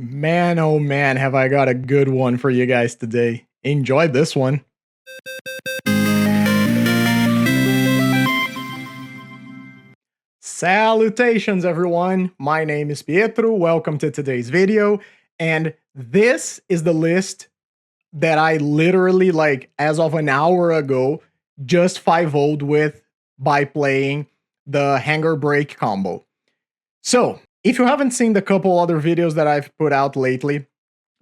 Man, oh man, have I got a good one for you guys today. Enjoy this one. Salutations, everyone. My name is Pietro. Welcome to today's video. And this is the list that I literally, as of an hour ago, just 5-0'd with by playing the Hangarbreak Combo. So, if you haven't seen the couple other videos that I've put out lately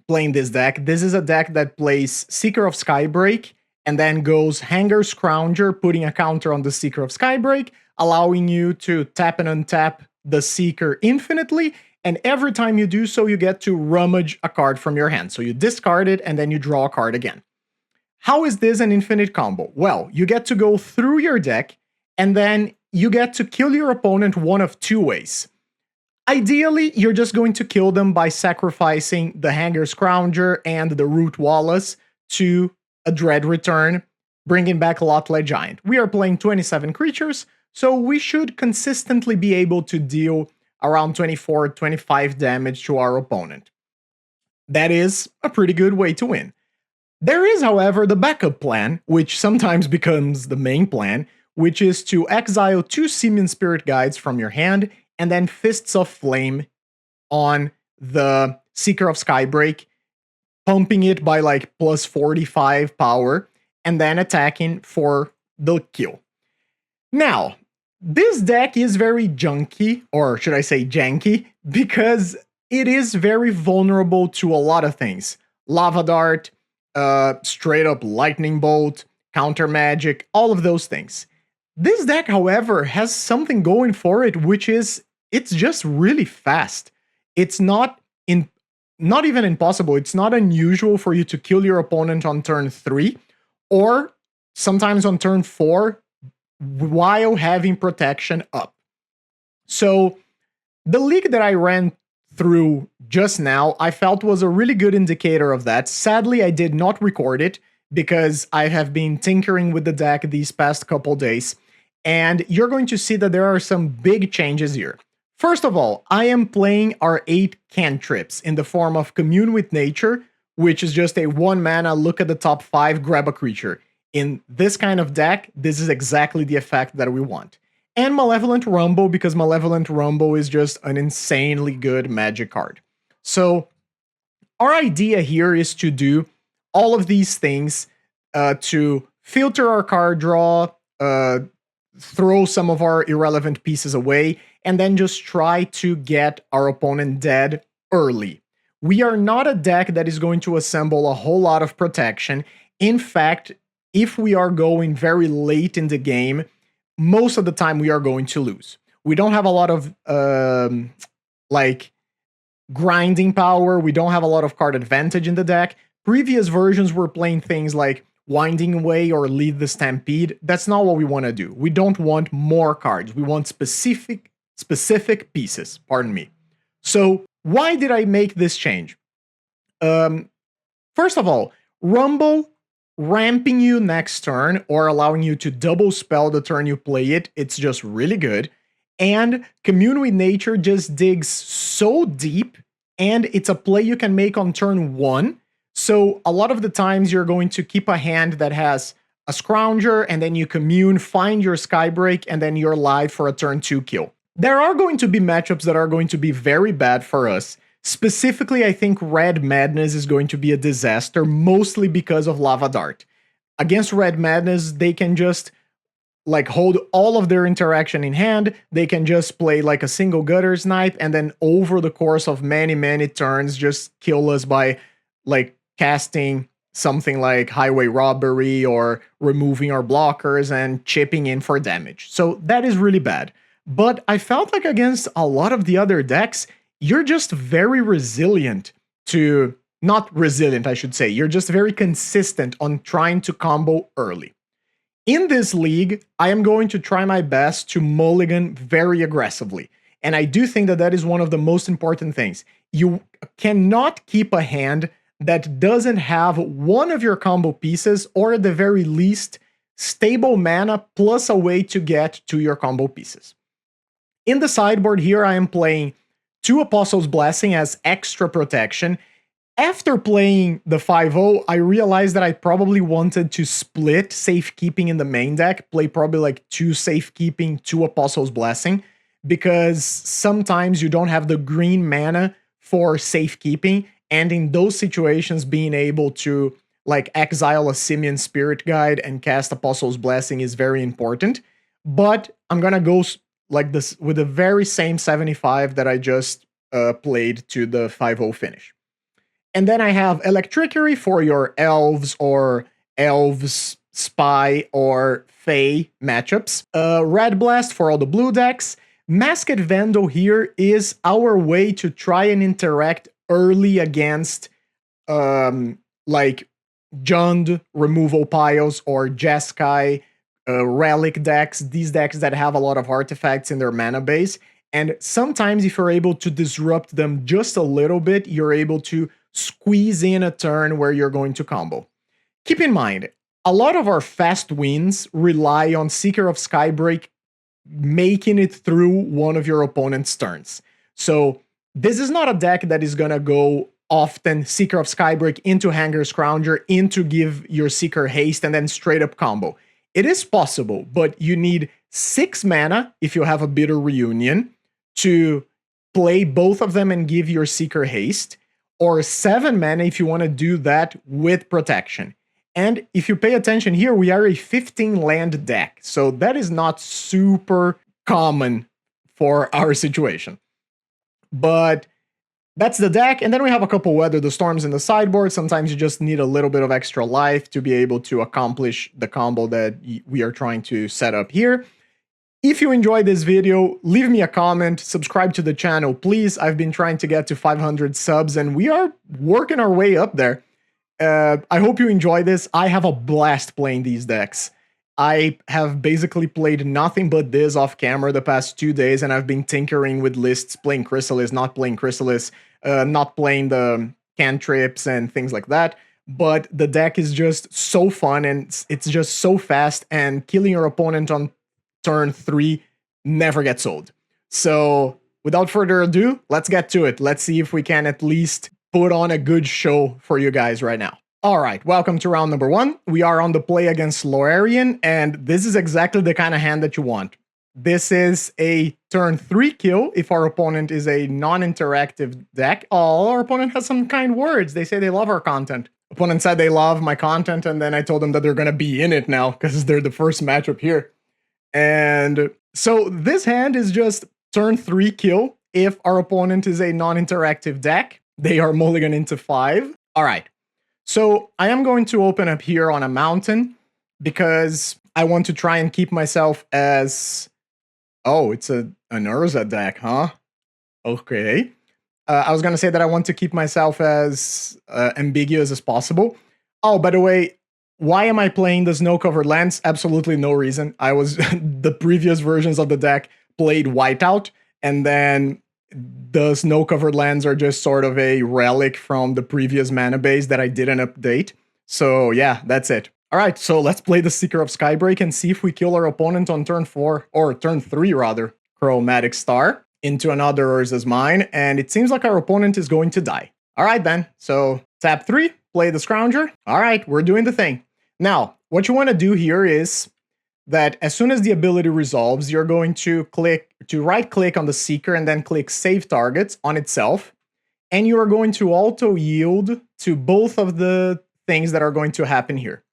playing this deck, this is a deck that plays Seeker of Skybreak and then goes Hanger Scrounger, putting a counter on the Seeker of Skybreak, allowing you to tap and untap the Seeker infinitely, and every time you do so, you get to rummage a card from your hand. So you discard it, and then you draw a card again. How is this an infinite combo? Well, you get to go through your deck, and then you get to kill your opponent one of two ways. Ideally, you're just going to kill them by sacrificing the Hanger Scrounger and the Root Wallace to a Dread Return, bringing back Lotled Giant. We are playing 27 creatures, so we should consistently be able to deal around 24-25 damage to our opponent. That is a pretty good way to win. There is, however, the backup plan, which sometimes becomes the main plan, which is to exile 2 Simian Spirit Guides from your hand and then Fists of Flame on the Seeker of Skybreak, pumping it by plus 45 power, and then attacking for the kill. Now, this deck is very junky, or should I say janky, because it is very vulnerable to a lot of things. Lava Dart, straight up Lightning Bolt, Counter Magic, all of those things. This deck, however, has something going for it, which is it's just really fast. It's not even impossible. It's not unusual for you to kill your opponent on turn 3 or sometimes on turn 4 while having protection up. So the league that I ran through just now, I felt was a really good indicator of that. Sadly, I did not record it because I have been tinkering with the deck these past couple days, and you're going to see that there are some big changes here. First of all, I am playing our 8 cantrips in the form of Commune with Nature, which is just a 1 mana, look at the top 5, grab a creature. In this kind of deck, this is exactly the effect that we want. And Malevolent Rumble, because Malevolent Rumble is just an insanely good magic card. So our idea here is to do all of these things to filter our card draw, throw some of our irrelevant pieces away, and then just try to get our opponent dead early. We are not a deck that is going to assemble a whole lot of protection. In fact, if we are going very late in the game, most of the time we are going to lose. We don't have a lot of grinding power. We don't have a lot of card advantage in the deck. Previous versions were playing things like Winding Away or Lead the Stampede. That's not what we want to do. We don't want more cards. We want specific pieces, pardon me. So why did I make this change? First of all, Rumble ramping you next turn or allowing you to double spell the turn you play it, it's just really good. And Commune with Nature just digs so deep, and it's a play you can make on turn 1. So a lot of the times you're going to keep a hand that has a Scrounger, and then you commune, find your Skybreak, and then you're live for a turn 2 kill. There are going to be matchups that are going to be very bad for us. Specifically, I think Red Madness is going to be a disaster, mostly because of Lava Dart. Against Red Madness, they can just hold all of their interaction in hand. They can just play a single Gutter Snipe, and then over the course of many turns, just kill us by casting something like Highway Robbery or removing our blockers and chipping in for damage. So that is really bad. But I felt like against a lot of the other decks, you're just very resilient to... Not resilient, I should say. You're just very consistent on trying to combo early. In this league, I am going to try my best to mulligan very aggressively. And I do think that that is one of the most important things. You cannot keep a hand that doesn't have one of your combo pieces, or at the very least, stable mana plus a way to get to your combo pieces. In the sideboard here, I am playing 2 Apostles' Blessing as extra protection. After playing the 5-0, I realized that I probably wanted to split safekeeping in the main deck, play probably like 2 safekeeping, 2 Apostles' Blessing, because sometimes you don't have the green mana for safekeeping, and in those situations, being able to like exile a Simian Spirit Guide and cast Apostles' Blessing is very important. But I'm gonna go like this with the very same 75 that I just played to the 5-0 finish. And then I have Electrickery for your Elves or Elves, Spy, or Fae matchups. Red Blast for all the blue decks. Masked Vandal here is our way to try and interact early against like Jund removal piles or Jeskai relic decks, these decks that have a lot of artifacts in their mana base. And sometimes if you're able to disrupt them just a little bit, you're able to squeeze in a turn where you're going to combo. Keep in mind, a lot of our fast wins rely on Seeker of Skybreak making it through one of your opponent's turns. So this is not a deck that is gonna go often Seeker of Skybreak into Hanger Scrounger into give your Seeker haste and then straight up combo. It is possible, but you need 6 mana if you have a Bitter Reunion to play both of them and give your Seeker haste, or 7 mana if you want to do that with protection. And if you pay attention here, we are a 15 land deck, so that is not super common for our situation. But that's the deck, and then we have a couple Weather the Storms in the sideboard. Sometimes you just need a little bit of extra life to be able to accomplish the combo that we are trying to set up here. If you enjoyed this video, leave me a comment, subscribe to the channel, please. I've been trying to get to 500 subs, and we are working our way up there. I hope you enjoy this. I have a blast playing these decks. I have basically played nothing but this off camera the past 2 days, and I've been tinkering with lists, playing Chrysalis, not playing Chrysalis, not playing the cantrips and things like that. But the deck is just so fun, and it's just so fast, and killing your opponent on turn 3 never gets old. So without further ado, let's get to it. Let's see if we can at least put on a good show for you guys right now. All right, welcome to round number 1. We are on the play against Loerien, and this is exactly the kind of hand that you want. This is a turn 3 kill if our opponent is a non-interactive deck. Oh, our opponent has some kind words. They say they love our content. Opponent said they love my content, and then I told them that they're gonna be in it now because they're the first matchup here. And so this hand is just turn 3 kill if our opponent is a non-interactive deck. They are mulligan into 5. All right. So I am going to open up here on a mountain because I want to try and keep myself as... Oh, it's an Urza deck, huh? Okay. I was going to say that I want to keep myself as ambiguous as possible. Oh, by the way, why am I playing the snow-covered lands? Absolutely no reason. I was... the previous versions of the deck played whiteout, and then the snow-covered lands are just sort of a relic from the previous mana base that I didn't update. So yeah, that's it. All right, so let's play the Seeker of Skybreak and see if we kill our opponent on turn 4, or turn 3 rather. Chromatic Star into another Urza's Mine, and it seems like our opponent is going to die. All right then, so tap 3, play the Scrounger. All right, we're doing the thing. Now, what you want to do here is that as soon as the ability resolves, you're going to right-click on the Seeker and then click Save Targets on itself, and you are going to auto-yield to both of the things that are going to happen here.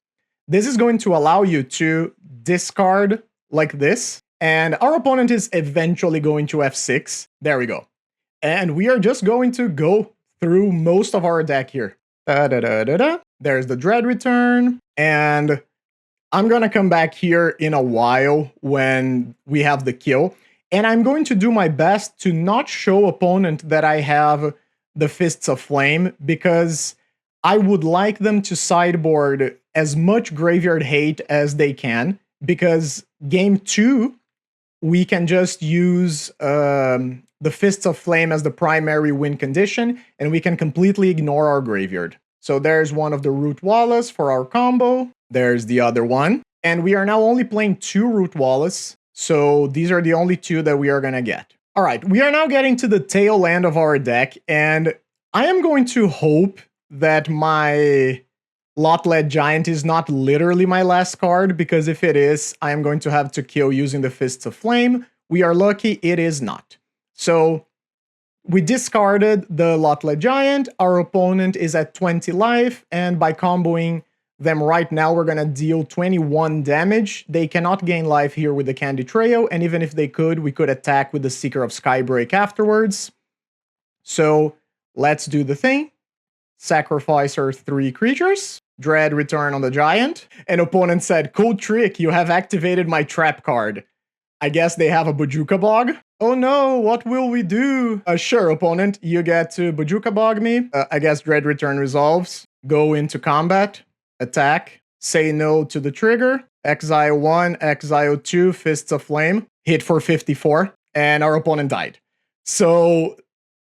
This is going to allow you to discard like this, and our opponent is eventually going to F6. There we go. And we are just going to go through most of our deck here. There's the Dread Return, and I'm gonna come back here in a while when we have the kill, and I'm going to do my best to not show opponent that I have the Fists of Flame, because I would like them to sideboard as much Graveyard Hate as they can, because game 2, we can just use the Fists of Flame as the primary win condition, and we can completely ignore our graveyard. So there's one of the Root Wallace for our combo. There's the other one. And we are now only playing 2 Root Wallace, so these are the only 2 that we are gonna get. All right, we are now getting to the tail end of our deck, and I am going to hope that my Lot-Led Giant is not literally my last card, because if it is, I am going to have to kill using the Fists of Flame. We are lucky it is not. So we discarded the Lot-Led Giant, our opponent is at 20 life, and by comboing them right now, we're gonna deal 21 damage. They cannot gain life here with the Candy Trail, and even if they could, we could attack with the Seeker of Skybreak afterwards. So let's do the thing. Sacrifice our 3 creatures. Dread return on the Giant. An opponent said, "Cool trick, you have activated my trap card." I guess they have a Bojuka Bog. Oh no, what will we do? Sure, opponent, you get to Bojuka Bog me. I guess Dread return resolves. Go into combat. Attack, say no to the trigger, exile 1, exile 2, Fists of Flame, hit for 54, and our opponent died. So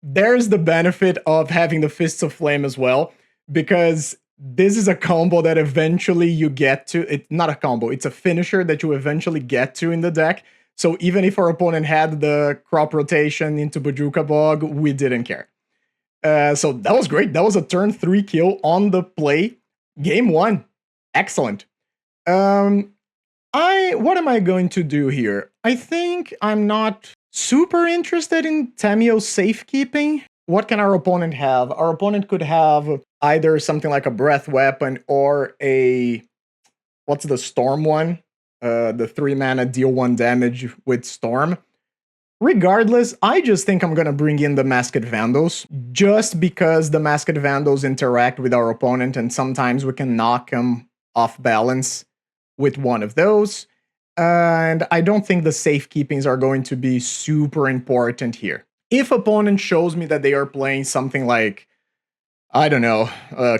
there's the benefit of having the Fists of Flame as well, because this is a combo that eventually you get to. It's not a combo, it's a finisher that you eventually get to in the deck. So even if our opponent had the crop rotation into Bojuka Bog, we didn't care. So that was great. That was a turn 3 kill on the play. Game 1. Excellent. What am I going to do here? I think I'm not super interested in Tamio's safekeeping. What can our opponent have? Our opponent could have either something like a breath weapon or a... What's the storm one? The 3 mana deal 1 damage with storm. Regardless, I just think I'm gonna bring in the Masked Vandals, just because the Masked Vandals interact with our opponent, and sometimes we can knock them off balance with one of those. And I don't think the safekeepings are going to be super important here. If opponent shows me that they are playing something like, I don't know,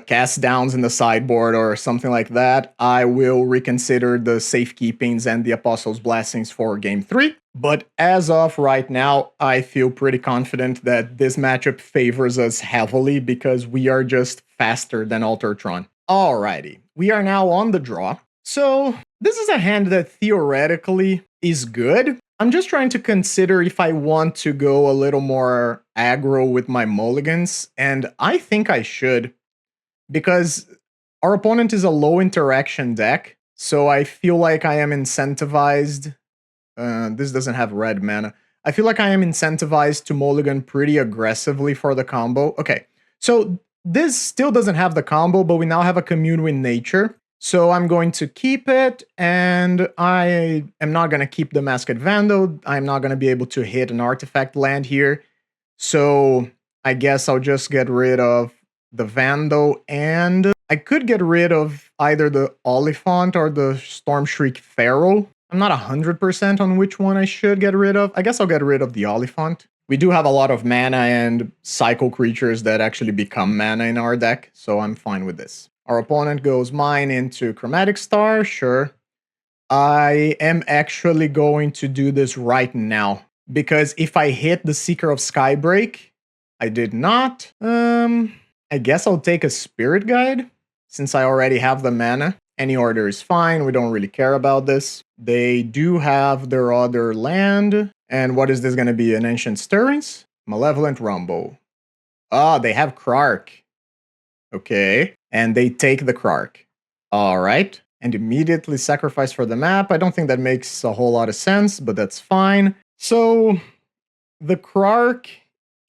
cast downs in the sideboard or something like that, I will reconsider the safekeepings and the Apostles' Blessings for Game 3. But as of right now, I feel pretty confident that this matchup favors us heavily because we are just faster than Altertron. Alrighty, we are now on the draw. So this is a hand that theoretically is good. I'm just trying to consider if I want to go a little more aggro with my mulligans, and I think I should, because our opponent is a low interaction deck, so I feel like I am incentivized. This doesn't have red mana. I feel like I am incentivized to mulligan pretty aggressively for the combo. Okay, so this still doesn't have the combo, but we now have a Commune with Nature. So I'm going to keep it, and I am not going to keep the Masked Vandal. I'm not going to be able to hit an artifact land here. So I guess I'll just get rid of the Vandal, and I could get rid of either the Oliphant or the Stormshriek Pharaoh. I'm not 100% on which one I should get rid of. I guess I'll get rid of the Oliphant. We do have a lot of mana and cycle creatures that actually become mana in our deck, so I'm fine with this. Our opponent goes mine into Chromatic Star, sure. I am actually going to do this right now, because if I hit the Seeker of Skybreak, I did not. I guess I'll take a Spirit Guide, since I already have the mana. Any order is fine, we don't really care about this. They do have their other land, and what is this going to be, an Ancient Stirrings? Malevolent Rumble. Ah, they have Krark. Okay, and they take the Krark. Alright, and immediately sacrifice for the map. I don't think that makes a whole lot of sense, but that's fine. So, the Krark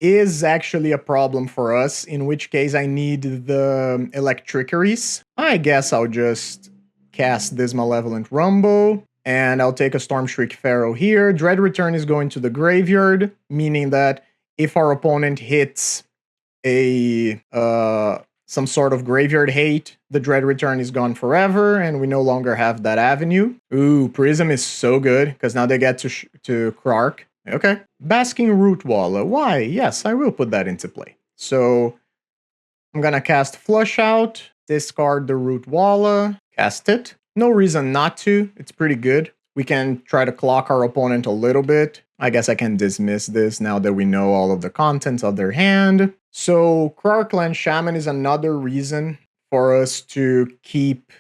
is actually a problem for us, in which case I need the Electricaries. I guess I'll just cast this Malevolent Rumble, and I'll take a Stormshriek Pharaoh here. Dread Return is going to the graveyard, meaning that if our opponent hits a some sort of graveyard hate, the Dread Return is gone forever, and we no longer have that avenue. Ooh, Prism is so good, because now they get to Krark. Okay. Basking Rootwalla. Why? Yes, I will put that into play. So, I'm gonna cast Flush Out, discard the Rootwalla, cast it. No reason not to, it's pretty good. We can try to clock our opponent a little bit. I guess I can dismiss this now that we know all of the contents of their hand. So, Krarkland Shaman is another reason for us to keep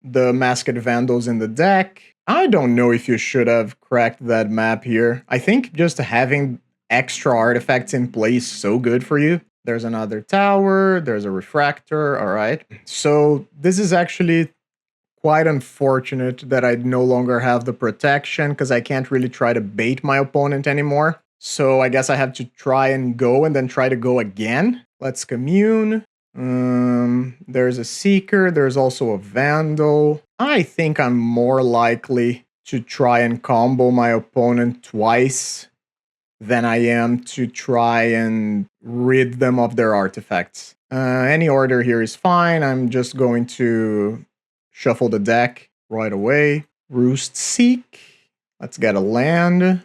the Masked Vandals in the deck. I don't know if you should have cracked that map here. I think just having extra artifacts in place so good for you. There's another tower, there's a refractor, all right. So this is actually quite unfortunate that I no longer have the protection because I can't really try to bait my opponent anymore. So I guess I have to try and go and then try to go again. Let's commune. There's a Seeker, there's also a Vandal. I think I'm more likely to try and combo my opponent twice than I am to try and rid them of their artifacts. Any order here is fine. I'm just going to shuffle the deck right away. Roost Seek. Let's get a land.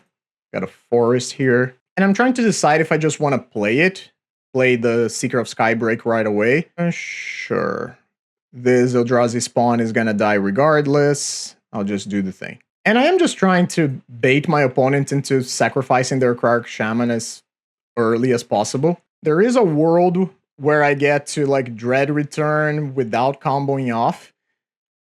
Got a forest here. And I'm trying to decide if I just want to play it. Play the Seeker of Skybreak right away. Sure. This Eldrazi spawn is going to die regardless. I'll just do the thing. And I am just trying to bait my opponent into sacrificing their Krark Shaman as early as possible. There is a world where I get to like Dread Return without comboing off,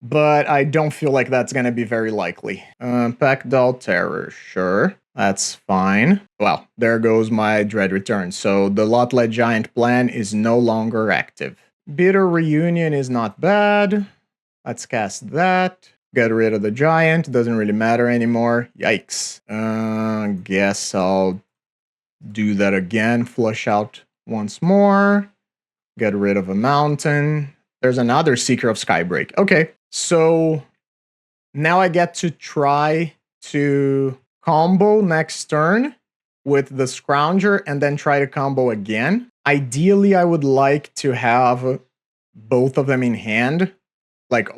but I don't feel like that's going to be very likely. Packdoll Terror, sure. That's fine. Well, there goes my Dread Return. So the Lotlet Giant plan is no longer active. Bitter Reunion is not bad. Let's cast that. Get rid of the Giant. Doesn't really matter anymore. Yikes. Guess I'll do that again. Flush out once more. Get rid of a Mountain. There's another Seeker of Skybreak. Okay, so now I get to try to combo next turn with the Scrounger and then try to combo again. Ideally, I would like to have both of them in hand. Like,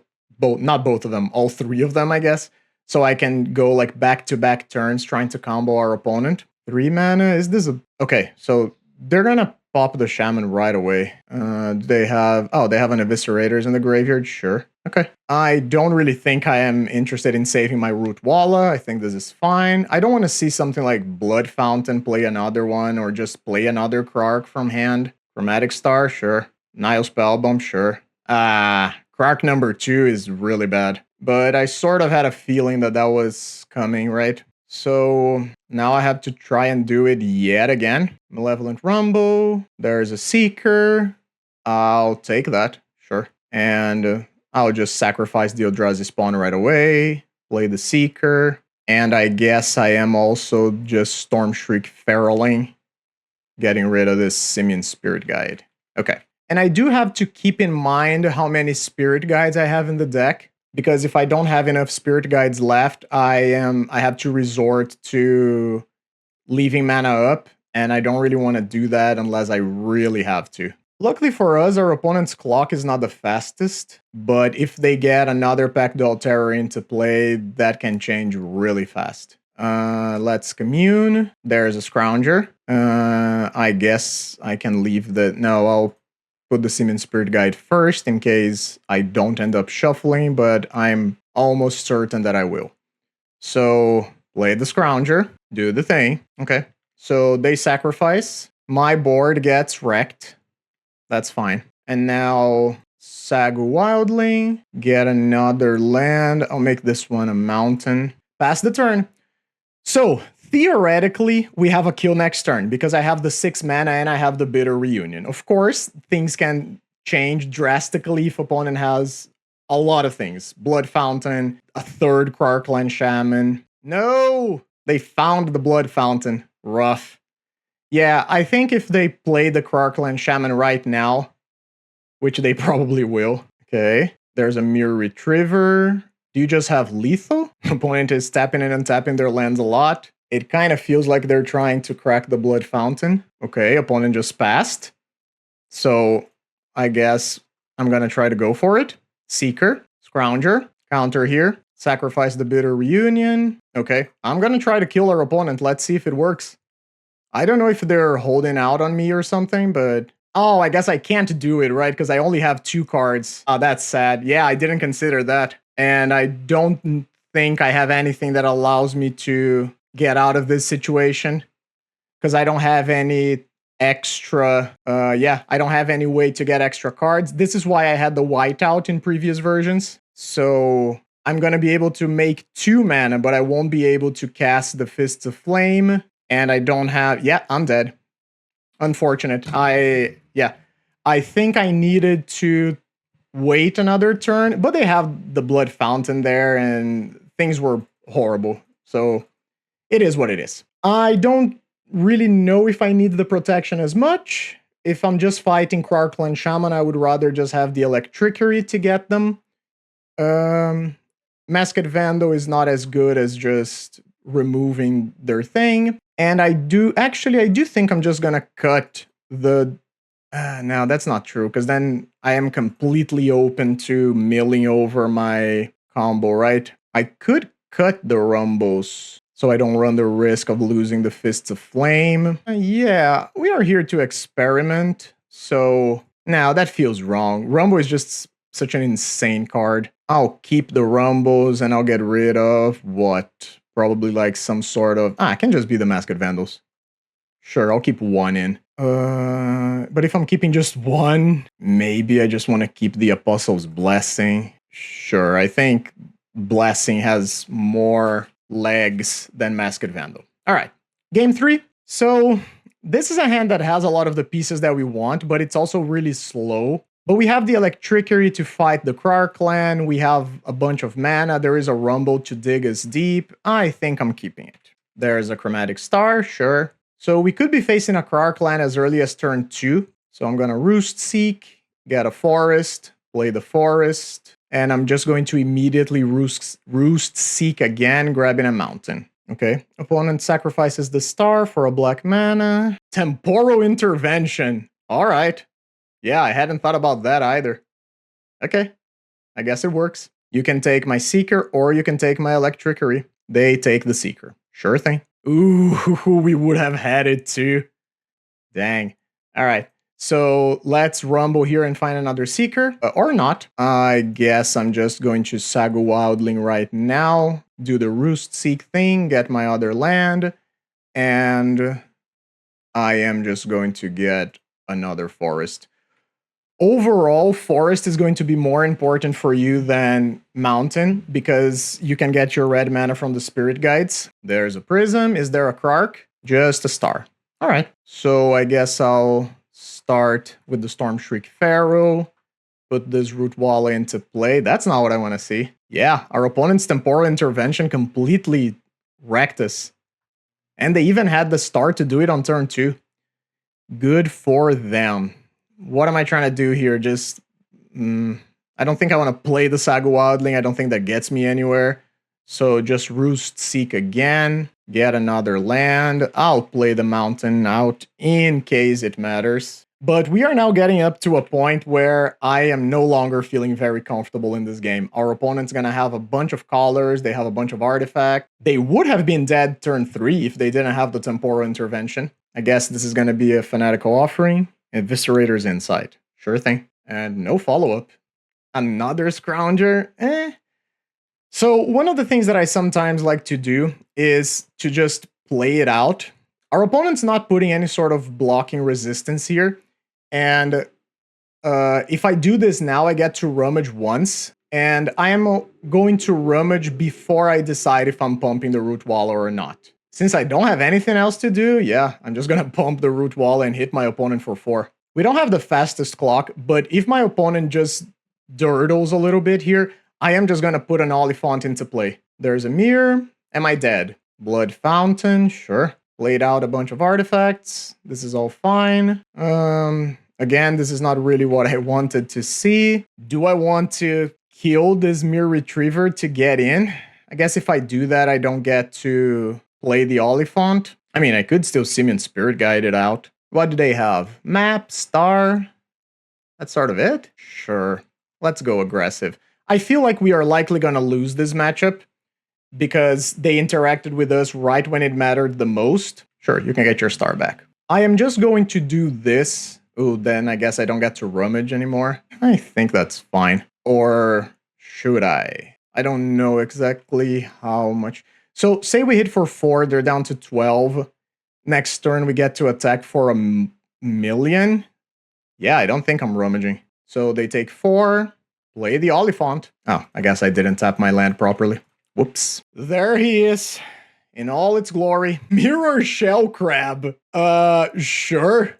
not both of them, all three of them, I guess. So I can go like back-to-back turns trying to combo our opponent. 3 mana, is this a... Okay, so they're gonna pop the Shaman right away. They have an Eviscerators in the graveyard, sure. Okay. I don't really think I am interested in saving my Root Walla. I think this is fine. I don't want to see something like Blood Fountain play another one, or just play another Krark from hand. Chromatic Star, sure. Nile Spellbomb, sure. Krark number 2 is really bad. But I sort of had a feeling that that was coming, right? So now I have to try and do it yet again. Malevolent Rumble. There's a Seeker. I'll take that, sure. And I'll just sacrifice the Eldrazi spawn right away. Play the Seeker. And I guess I am also just Stormshriek Feruling, getting rid of this Simian Spirit Guide. Okay. And I do have to keep in mind how many Spirit Guides I have in the deck, because if I don't have enough Spirit Guides left, I have to resort to leaving mana up, and I don't really want to do that unless I really have to. Luckily for us, our opponent's clock is not the fastest, but if they get another Packdoll Terror into play, that can change really fast. Let's commune. There's a Scrounger. I guess I can leave the... No, I'll put the Simian Spirit Guide first in case I don't end up shuffling, but I'm almost certain that I will. So, play the Scrounger, do the thing. Okay, so they sacrifice. My board gets wrecked. That's fine. And now, Sagu Wildling, get another land. I'll make this one a mountain. Pass the turn. So, theoretically, we have a kill next turn because I have the 6 mana and I have the Bitter Reunion. Of course, things can change drastically if opponent has a lot of things. Blood Fountain, a 3rd Krarkland Shaman. No! They found the Blood Fountain. Rough. Yeah, I think if they play the Krarkland Shaman right now, which they probably will. Okay, there's a Mirror Retriever. Do you just have lethal? Opponent is tapping and untapping their lands a lot. It kind of feels like they're trying to crack the Blood Fountain. Okay, opponent just passed. So I guess I'm going to try to go for it. Seeker, Scrounger, counter here. Sacrifice the Bitter Reunion. Okay, I'm going to try to kill our opponent. Let's see if it works. I don't know if they're holding out on me or something, but... Oh, I guess I can't do it, right? Because I only have 2 cards. Oh, that's sad. Yeah, I didn't consider that. And I don't think I have anything that allows me to get out of this situation. Because I don't have any extra... I don't have any way to get extra cards. This is why I had the whiteout in previous versions. So I'm going to be able to make 2 mana, but I won't be able to cast the Fists of Flame. And I don't have... Yeah, I'm dead. Unfortunate. I think I needed to wait another turn, but they have the blood fountain there and things were horrible. So it is what it is. I don't really know if I need the protection as much. If I'm just fighting Krarklan Shaman, I would rather just have the Electrickery to get them. Masked Vandal is not as good as just removing their thing. And I do think I'm just gonna cut the... no, that's not true, because then I am completely open to milling over my combo, right? I could cut the Rumbles, so I don't run the risk of losing the Fists of Flame. Yeah, we are here to experiment, so... Now, that feels wrong. Rumble is just such an insane card. I'll keep the Rumbles, and I'll get rid of what? Probably like some sort of... it can just be the Masked Vandals. Sure, I'll keep one in. But if I'm keeping just one, maybe I just want to keep the Apostle's Blessing. Sure, I think Blessing has more legs than Masked Vandal. All right, game 3. So this is a hand that has a lot of the pieces that we want, but it's also really slow. But we have the Electrickery to fight the Krarklan. We have a bunch of mana. There is a Rumble to dig us deep. I think I'm keeping it. There's a Chromatic Star, sure. So we could be facing a Krarklan as early as turn 2. So I'm going to Roost Seek, get a Forest, play the Forest, and I'm just going to immediately Roost Seek again, grabbing a Mountain. Okay, opponent sacrifices the star for a black mana. Temporal Intervention. All right. Yeah, I hadn't thought about that either. Okay, I guess it works. You can take my Seeker or you can take my Electrickery. They take the Seeker. Sure thing. Ooh, we would have had it too. Dang. All right. So let's rumble here and find another Seeker. Or not. I guess I'm just going to Sagu Wildling right now. Do the Roost Seek thing. Get my other land. And I am just going to get another Forest. Overall, Forest is going to be more important for you than Mountain because you can get your red mana from the Spirit Guides. There's a Prism. Is there a Krark? Just a star. All right. So I guess I'll start with the Stormshriek Pharaoh. Put this Root Wall into play. That's not what I want to see. Yeah, our opponent's Temporal Intervention completely wrecked us. And they even had the star to do it on turn 2. Good for them. What am I trying to do here? Just, I don't think I want to play the Sagu Wildling. I don't think that gets me anywhere. So just Roost Seek again. Get another land. I'll play the Mountain out in case it matters. But we are now getting up to a point where I am no longer feeling very comfortable in this game. Our opponent's going to have a bunch of Callers. They have a bunch of artifacts. They would have been dead turn 3 if they didn't have the Temporal Intervention. I guess this is going to be a Fanatical Offering. Eviscerator's Insight. Sure thing. And no follow-up. Another Scrounger? So one of the things that I sometimes like to do is to just play it out. Our opponent's not putting any sort of blocking resistance here. And if I do this now, I get to rummage once. And I am going to rummage before I decide if I'm pumping the Root Wall or not. Since I don't have anything else to do, yeah, I'm just going to pump the Root Wall and hit my opponent for 4. We don't have the fastest clock, but if my opponent just durdles a little bit here, I am just going to put an Oliphant into play. There's a Mirror. Am I dead? Blood Fountain, sure. Played out a bunch of artifacts. This is all fine. Again, this is not really what I wanted to see. Do I want to kill this Mirror Retriever to get in? I guess if I do that, I don't get to play the Oliphant. I mean, I could still Simian Spirit Guide it out. What do they have? Map, Star? That's sort of it? Sure. Let's go aggressive. I feel like we are likely going to lose this matchup because they interacted with us right when it mattered the most. Sure, you can get your star back. I am just going to do this. Oh, then I guess I don't get to rummage anymore. I think that's fine. Or should I? I don't know exactly how much. So say we hit for 4, they're down to 12. Next turn we get to attack for a million. Yeah, I don't think I'm rummaging. So they take 4, play the Oliphant. Oh, I guess I didn't tap my land properly. Whoops. There he is. in all its glory. Mirror Shell Crab. Sure.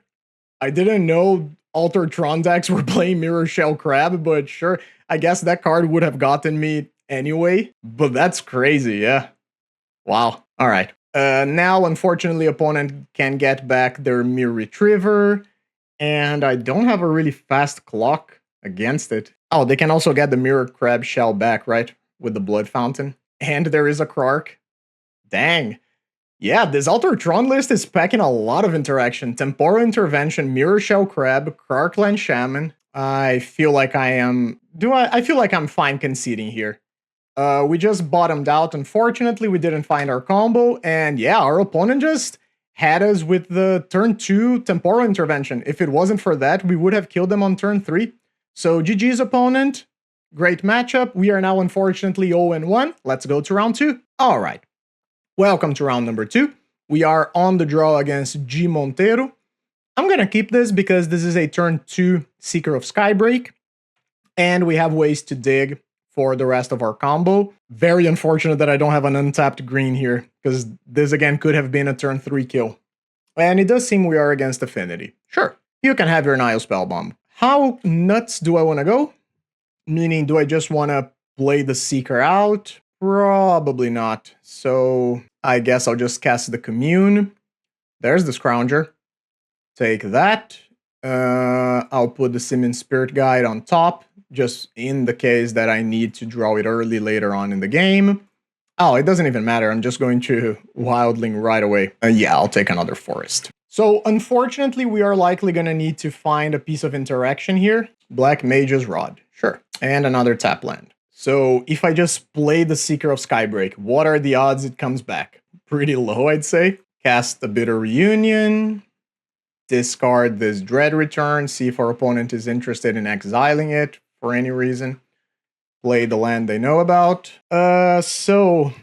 I didn't know Altered Tron decks were playing Mirror Shell Crab, but sure. I guess that card would have gotten me anyway. But that's crazy, yeah. Wow. All right. Now, unfortunately, opponent can get back their Mirror Retriever, and I don't have a really fast clock against it. Oh, they can also get the Mirror Crab Shell back, right? With the Blood Fountain. And there is a Krark. Dang. Yeah, this Altered Tron list is packing a lot of interaction. Temporal Intervention, Mirror Shell Crab, Krarkland Shaman. I feel like I am... I feel like I'm fine conceding here. We just bottomed out. Unfortunately, we didn't find our combo. And yeah, our opponent just had us with the turn 2 Temporal Intervention. If it wasn't for that, we would have killed them on turn 3. So GG's opponent. Great matchup. We are now unfortunately 0-1. Let's go to round 2. All right. Welcome to round number 2. We are on the draw against G-Monteiro. I'm going to keep this because this is a turn 2 Seeker of Skybreak. And we have ways to dig for the rest of our combo. Very unfortunate that I don't have an untapped green here, because this again could have been a turn 3 kill. And it does seem we are against Affinity. Sure, you can have your Nile Spellbomb. How nuts do I want to go? Meaning, do I just want to play the Seeker out? Probably not. So I guess I'll just cast the Commune. There's the Scrounger. Take that. I'll put the Simian Spirit Guide on top, just in the case that I need to draw it early later on in the game. Oh, it doesn't even matter. I'm just going to Wildling right away. Yeah, I'll take another Forest. So, unfortunately, we are likely going to need to find a piece of interaction here. Black Mage's Rod. Sure. And another tap land. So, if I just play the Seeker of Skybreak, what are the odds it comes back? Pretty low, I'd say. Cast the Bitter Reunion. Discard this Dread Return. See if our opponent is interested in exiling it for any reason. Play the land they know about. So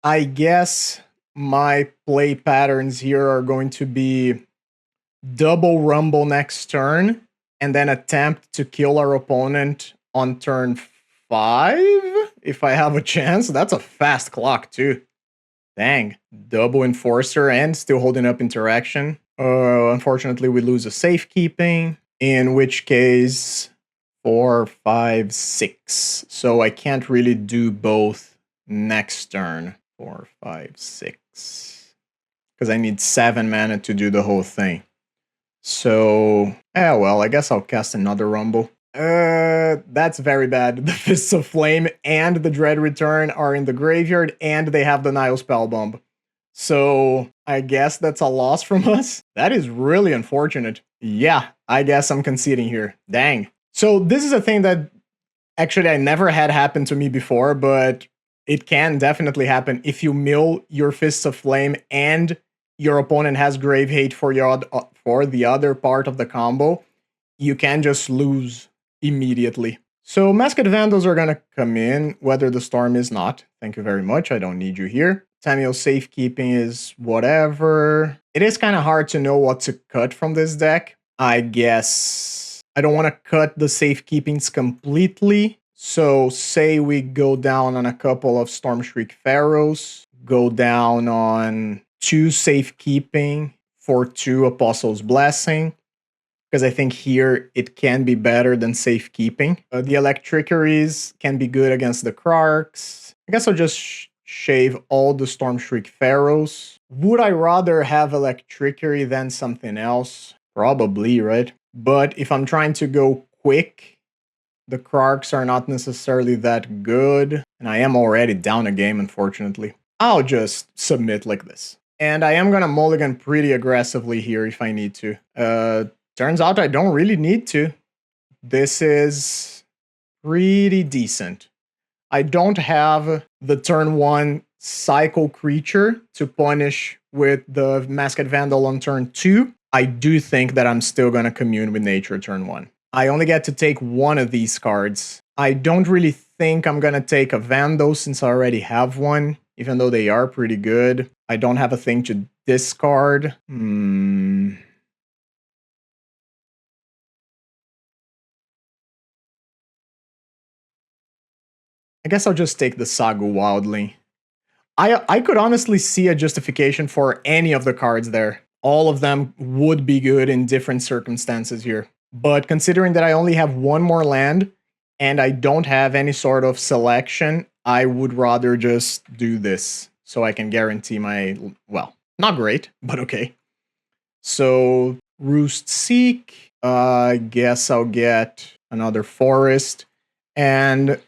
I guess my play patterns here are going to be double Rumble next turn, and then attempt to kill our opponent on turn 5, if I have a chance. That's a fast clock, too. Dang. Double Enforcer and still holding up interaction. Unfortunately, we lose a safekeeping, in which case 4, 5, 6. So I can't really do both next turn. 4, 5, 6. Because I need 7 mana to do the whole thing. So, well, I guess I'll cast another Rumble. That's very bad. The Fists of Flame and the Dread Return are in the graveyard, and they have the Nile Spellbomb. So, I guess that's a loss from us. That is really unfortunate. Yeah, I guess I'm conceding here. Dang. So, this is a thing that actually I never had happen to me before, but it can definitely happen if you mill your Fists of Flame and your opponent has Grave Hate for the other part of the combo. You can just lose immediately. So Masked Vandals are going to come in, Weather the Storm is not. Thank you very much, I don't need you here. Tamiyo Safekeeping is whatever. It is kind of hard to know what to cut from this deck. I guess I don't want to cut the safekeepings completely. So say we go down on a couple of Stormshriek Pharaohs, go down on 2 safekeeping for 2 Apostles' Blessing, because I think here it can be better than safekeeping. The Electrickeries can be good against the Krarks. I guess I'll just shave all the Stormshriek Pharaohs. Would I rather have Electrickery than something else? Probably, right? But if I'm trying to go quick, the Krarks are not necessarily that good, and I am already down a game, unfortunately. I'll just submit like this. And I am gonna mulligan pretty aggressively here if I need to. Turns out I don't really need to. This is pretty decent. I don't have the turn 1 cycle creature to punish with the Masked Vandal on turn 2. I do think that I'm still gonna commune with nature turn 1. I only get to take one of these cards. I don't really think I'm gonna take a Vandal since I already have one, even though they are pretty good. I don't have a thing to discard. I guess I'll just take the Sagu Wildling. I could honestly see a justification for any of the cards there. All of them would be good in different circumstances here. But considering that I only have one more land and I don't have any sort of selection, I would rather just do this so I can guarantee my, well, not great, but okay. So Roost Seek, I guess I'll get another forest, and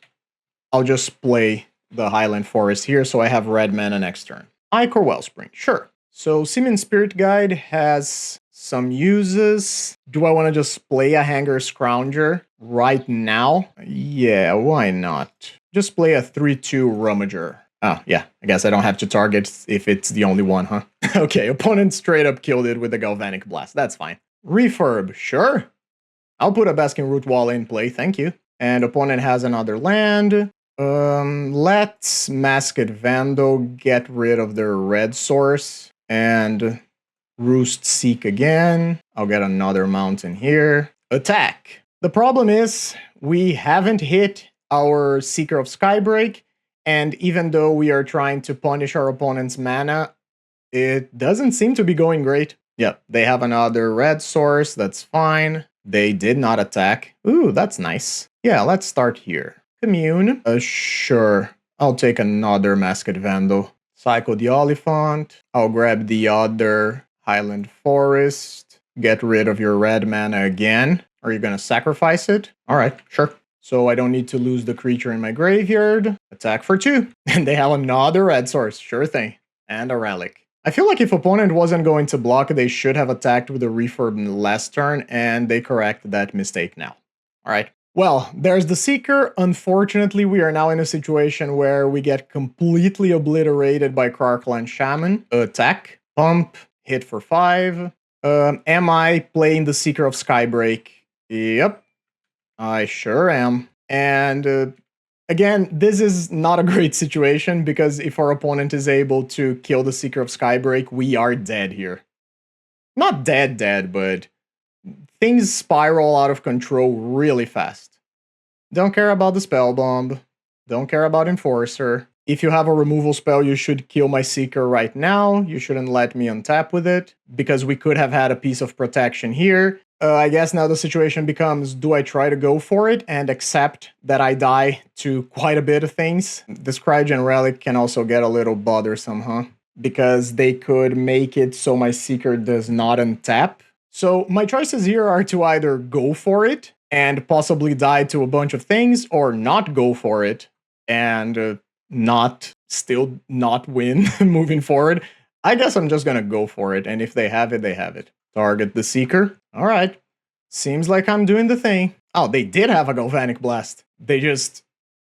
I'll just play the Highland Forest here so I have red mana next turn. Icor Wellspring, sure. So Simian Spirit Guide has some uses. Do I want to just play a Hanger Scrounger right now? Yeah, why not? Just play a 3-2 Rummager. Oh, yeah, I guess I don't have to target if it's the only one, huh? Okay, opponent straight up killed it with a Galvanic Blast. That's fine. Refurb, sure. I'll put a Basking Root Wall in play, thank you. And opponent has another land. Let's Masked Vandal get rid of their red source and Roost Seek again. I'll get another mountain here. Attack. The problem is we haven't hit our Seeker of Skybreak, and even though we are trying to punish our opponent's mana, it doesn't seem to be going great. Yep, they have another red source, that's fine. They did not attack. Ooh, that's nice. Yeah, let's start here. Commune. Sure. I'll take another Masked Vandal. Cycle the Oliphant. I'll grab the other Highland Forest. Get rid of your red mana again. Are you gonna sacrifice it? Alright, sure. So I don't need to lose the creature in my graveyard. Attack for 2. And they have another red source. Sure thing. And a relic. I feel like if opponent wasn't going to block, they should have attacked with a refurb last turn, and they correct that mistake now. Alright. Well, there's the Seeker. Unfortunately, we are now in a situation where we get completely obliterated by Krark-Clan Shaman. Attack. Pump. Hit for 5. Am I playing the Seeker of Skybreak? Yep. I sure am. And again, this is not a great situation because if our opponent is able to kill the Seeker of Skybreak, we are dead here. Not dead, but things spiral out of control really fast. Don't care about the Spell Bomb. Don't care about Enforcer. If you have a removal spell, you should kill my Seeker right now. You shouldn't let me untap with it, because we could have had a piece of protection here. I guess now the situation becomes, do I try to go for it and accept that I die to quite a bit of things? This Cryogen Relic can also get a little bothersome, huh? Because they could make it so my Seeker does not untap. So my choices here are to either go for it and possibly die to a bunch of things, or not go for it and still not win moving forward. I guess I'm just gonna go for it, and if they have it, they have it. Target the Seeker. Alright. Seems like I'm doing the thing. Oh, they did have a Galvanic Blast. They just...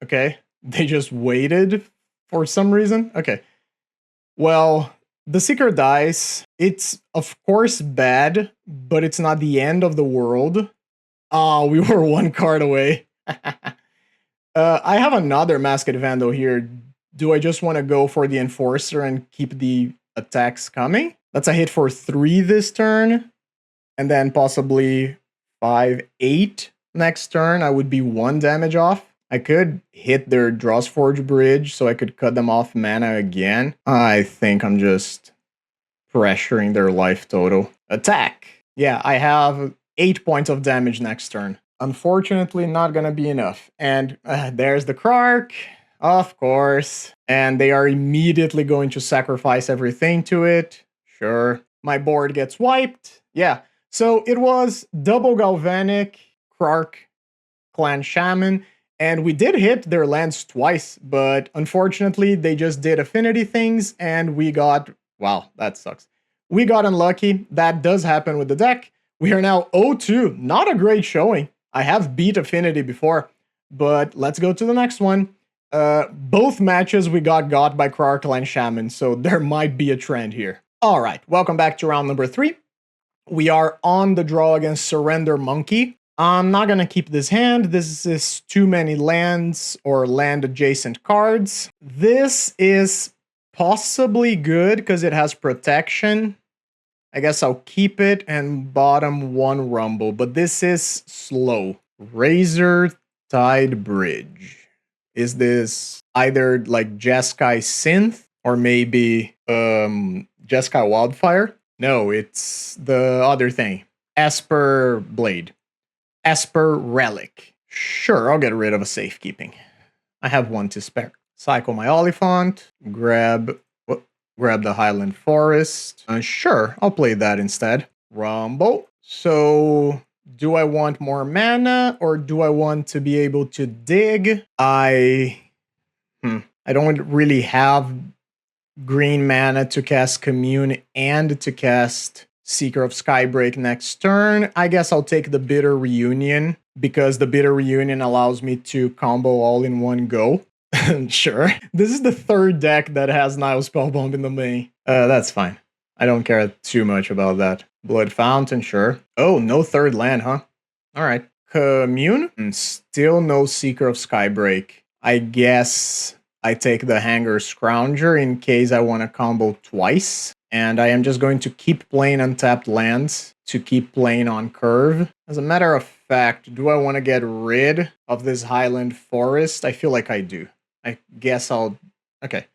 Okay. They just waited for some reason? Okay. Well, the Seeker dies. It's, of course, bad, but it's not the end of the world. Oh, we were one card away. I have another Masked Vandal here. Do I just want to go for the Enforcer and keep the attacks coming? That's a hit for 3 this turn. And then possibly 5-8 next turn. I would be 1 damage off. I could hit their Drossforge Bridge so I could cut them off mana again. I think I'm just pressuring their life total. Attack! Yeah, I have 8 points of damage next turn. Unfortunately, not gonna be enough. And there's the Krark, of course. And they are immediately going to sacrifice everything to it. Sure. My board gets wiped. Yeah. So it was double Galvanic, Krark, Clan Shaman, and we did hit their lands twice, but unfortunately they just did affinity things and we got, wow, that sucks. We got unlucky. That does happen with the deck. We are now 0-2. Not a great showing. I have beat affinity before, but let's go to the next one. Both matches we got by Krark Clan Shaman, so there might be a trend here. All right, welcome back to round number 3. We are on the draw against SurrenderMonkey. I'm not going to keep this hand. This is too many lands or land-adjacent cards. This is possibly good because it has protection. I guess I'll keep it and bottom 1 Rumble, but this is slow. Razor Tide Bridge. Is this either like Jeskai Synth Or maybe Jeskai Wildfire? No, it's the other thing. Esper Blade. Esper Relic. Sure, I'll get rid of a safekeeping. I have one to spare. Cycle my Oliphant. Grab the Highland Forest. Sure, I'll play that instead. Rumble. So, do I want more mana or do I want to be able to dig? I don't really have green mana to cast Commune and to cast Seeker of Skybreak next turn. I guess I'll take the Bitter Reunion because the Bitter Reunion allows me to combo all in one go. Sure. This is the third deck that has Nile Spellbomb in the main. That's fine. I don't care too much about that. Blood Fountain, sure. Oh, no third land, huh? Alright. Commune? Still no Seeker of Skybreak. I guess I take the Hanger Scrounger in case I want to combo twice. And I am just going to keep playing untapped lands to keep playing on curve. As a matter of fact, do I want to get rid of this Highland Forest? I feel like I do. I guess I'll... Okay.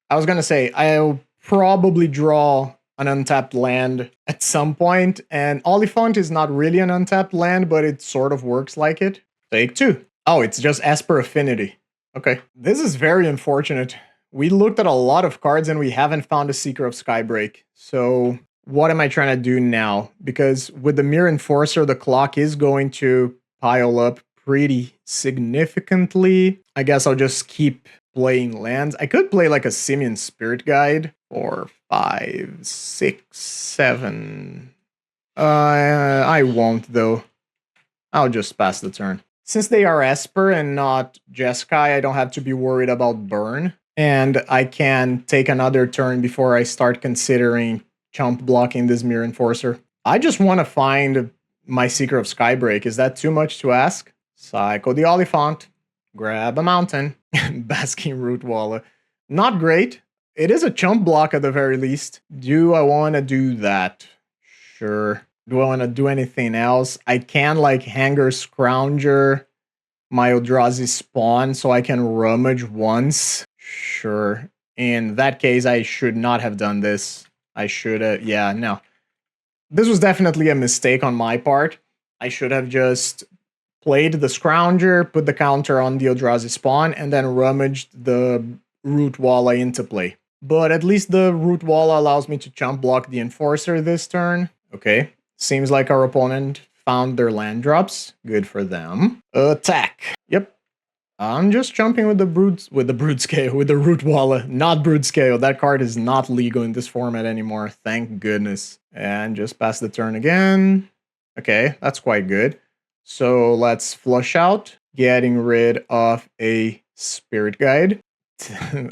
I was going to say, I'll probably draw an untapped land at some point, and Oliphant is not really an untapped land, but it sort of works like it. Take 2. Oh, it's just Esper Affinity. Okay. This is very unfortunate. We looked at a lot of cards and we haven't found a Seeker of Skybreak. So what am I trying to do now? Because with the Mirror Enforcer, the clock is going to pile up pretty significantly. I guess I'll just keep playing lands. I could play like a Simian Spirit Guide. 4, 5, 6, 7. I won't though. I'll just pass the turn. Since they are Esper and not Jeskai, I don't have to be worried about burn. And I can take another turn before I start considering chump blocking this Mirror Enforcer. I just want to find my Seeker of Skybreak. Is that too much to ask? Cycle the Oliphant. Grab a mountain. Basking Root Walla. Not great. It is a chump block at the very least. Do I want to do that? Sure. Do I want to do anything else? I can like Hanger Scrounger my Eldrazi Spawn so I can rummage once. Sure. In that case, I should not have done this. I should have... Yeah, no. This was definitely a mistake on my part. I should have just played the Scrounger, put the counter on the Eldrazi Spawn, and then rummaged the Root Walla into play. But at least the Root Walla allows me to chump block the Enforcer this turn. Okay. Seems like our opponent found their land drops. Good for them. Attack. Yep. I'm just jumping with the Brood Scale, with the Root Walla, not Brood Scale. That card is not legal in this format anymore. Thank goodness. And just pass the turn again. Okay, that's quite good. So let's flush out, getting rid of a Spirit Guide.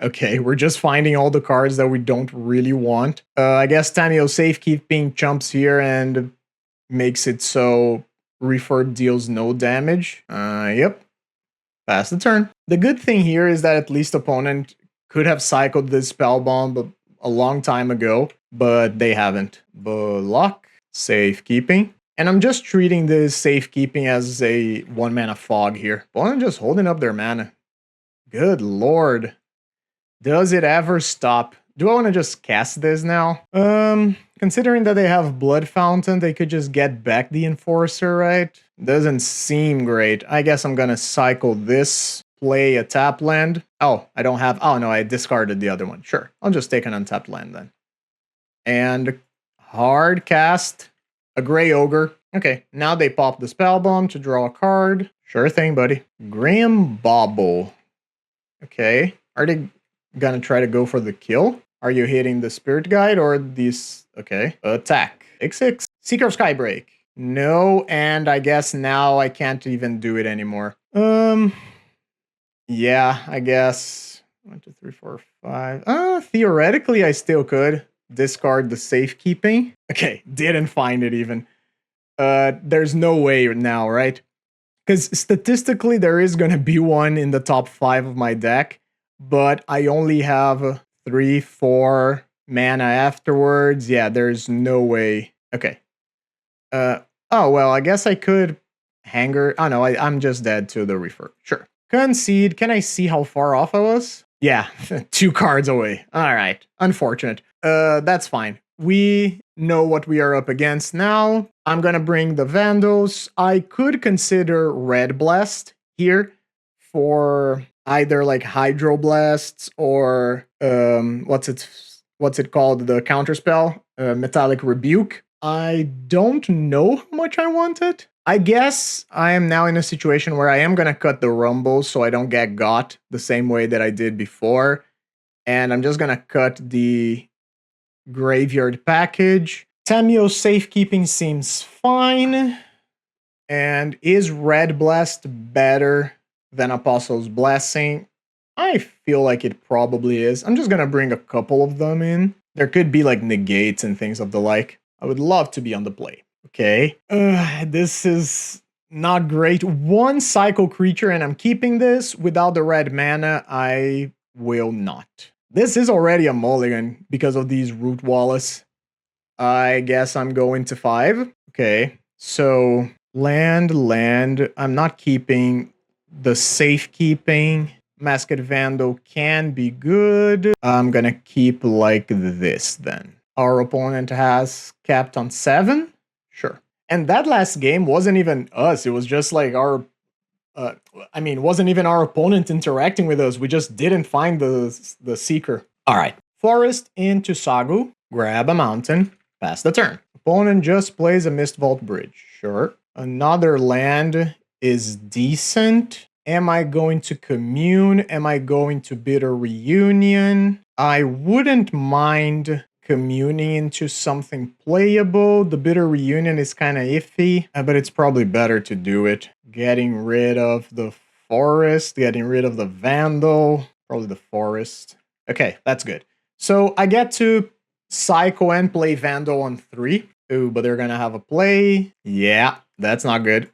Okay, we're just finding all the cards that we don't really want. I guess Tamiyo Safekeeping chumps here and makes it so Refurb deals no damage. Yep. Pass the turn. The good thing here is that at least opponent could have cycled this Spellbomb a long time ago, but they haven't. Block. Safekeeping. And I'm just treating this Safekeeping as a 1-mana fog here. Opponent just holding up their mana. Good lord. Does it ever stop? Do I want to just cast this now? Considering that they have Blood Fountain, they could just get back the Enforcer, right? Doesn't seem great. I guess I'm gonna cycle this, play a tap land. Oh, I don't have... Oh, no, I discarded the other one. Sure, I'll just take an untapped land then. And hard cast a Grey Ogre. Okay, now they pop the Spellbomb to draw a card. Sure thing, buddy. Grim Bauble. Okay, are they gonna try to go for the kill? Are you hitting the Spirit Guide or these... Okay. Attack. 6/6. Seeker of Skybreak. No, and I guess now I can't even do it anymore. Yeah, I guess. 1, 2, 3, 4, 5. Theoretically, I still could discard the Safekeeping. Okay, didn't find it even. There's no way now, right? Because statistically, there is going to be one in the top 5 of my deck, but I only have 3, 4 mana afterwards. Yeah, there's no way. Okay. Oh, well, I guess I could Hanger. Oh, no, I'm just dead to the Refurb. Sure. Concede. Can I see how far off I was? Yeah, 2 cards away. All right. Unfortunate. That's fine. We know what we are up against now. I'm gonna bring the Vandals. I could consider Red Blast here for either like Hydroblasts or what's it called? The counterspell, Metallic Rebuke. I don't know how much I want it. I guess I am now in a situation where I am gonna cut the rumbles so I don't get got the same way that I did before. And I'm just gonna cut the graveyard package. Tamio safekeeping seems fine. And is Red Blast better than Apostle's Blessing? I feel like it probably is. I'm just gonna bring a couple of them in. There could be like negates and things of the like. I would love to be on the play. Okay. This is not great. 1 cycle creature, and I'm keeping this. Without the red mana, I will not. This is already a mulligan because of these Root Wallace. I guess I'm going to 5. Okay. So land. I'm not keeping the safekeeping. Masked Vandal can be good. I'm gonna keep like this then. Our opponent has capped on 7. Sure. And that last game wasn't even us. It was just like our wasn't even our opponent interacting with us. We just didn't find the Seeker. All right. Forest into Sagu. Grab a mountain. Pass the turn. Opponent just plays a Mist Vault Bridge. Sure. Another land is decent. Am I going to commune? Am I going to Bitter Reunion? I wouldn't mind communing into something playable. The Bitter Reunion is kind of iffy, but it's probably better to do it. Getting rid of the Forest, getting rid of the Vandal, probably the Forest. Okay, that's good. So I get to cycle and play Vandal on 3. Ooh, but they're gonna have a play. Yeah, that's not good.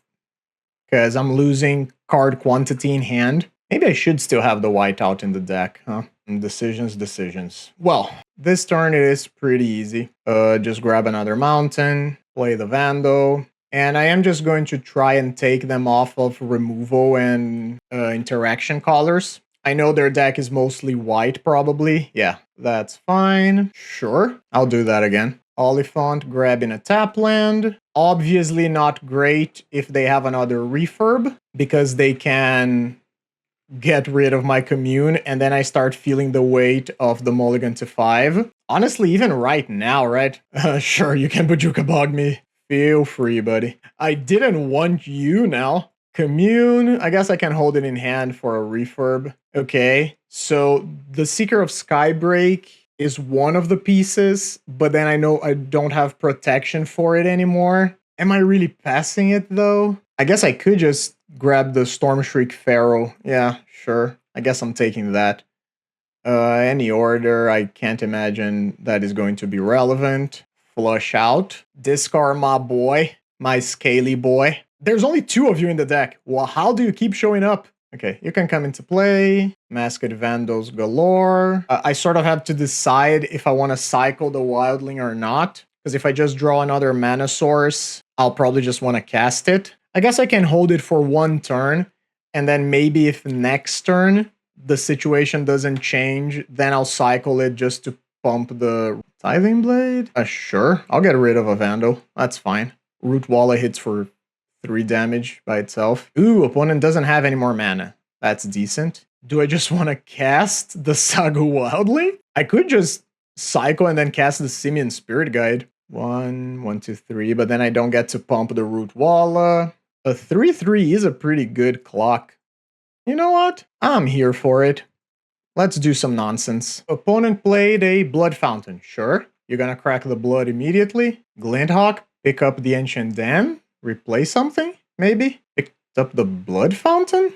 Because I'm losing card quantity in hand. Maybe I should still have the white out in the deck, huh? Decisions. Well, this turn it is pretty easy. Just grab another mountain, play the Vandal, and I am just going to try and take them off of removal and interaction collars. I know their deck is mostly white, probably. Yeah, that's fine. Sure, I'll do that again. Oliphant grabbing a tap land. Obviously not great if they have another refurb, because they can get rid of my commune, and then I start feeling the weight of the mulligan to 5. Honestly, even right now, right? Sure, you can Bajuka Bog me. Feel free, buddy. I didn't want you now. Commune, I guess I can hold it in hand for a refurb. Okay, so the Seeker of Skybreak is one of the pieces, but then I know I don't have protection for it anymore. Am I really passing it though? I guess I could just grab the Stormshriek Pharaoh. Yeah, sure. I guess I'm taking that. Any order, I can't imagine that is going to be relevant. Flush out. Discard my boy. My scaly boy. There's only 2 of you in the deck. Well, how do you keep showing up? Okay, you can come into play. Masked Vandals galore. I sort of have to decide if I want to cycle the Wildling or not. Because if I just draw another mana source, I'll probably just want to cast it. I guess I can hold it for 1 turn. And then maybe if next turn the situation doesn't change, then I'll cycle it just to pump the Tithing Blade. Sure, I'll get rid of a Vandal. That's fine. Root Walla hits for 3 damage by itself. Ooh, opponent doesn't have any more mana. That's decent. Do I just want to cast the Sagu Wildling? I could just cycle and then cast the Simian Spirit Guide. 1, 2, 3, but then I don't get to pump the Root Walla. A 3/3 is a pretty good clock. You know what? I'm here for it. Let's do some nonsense. Opponent played a Blood Fountain. Sure. You're gonna crack the blood immediately. Glinthawk, pick up the Ancient Dam. Replace something, maybe? Picked up the Blood Fountain?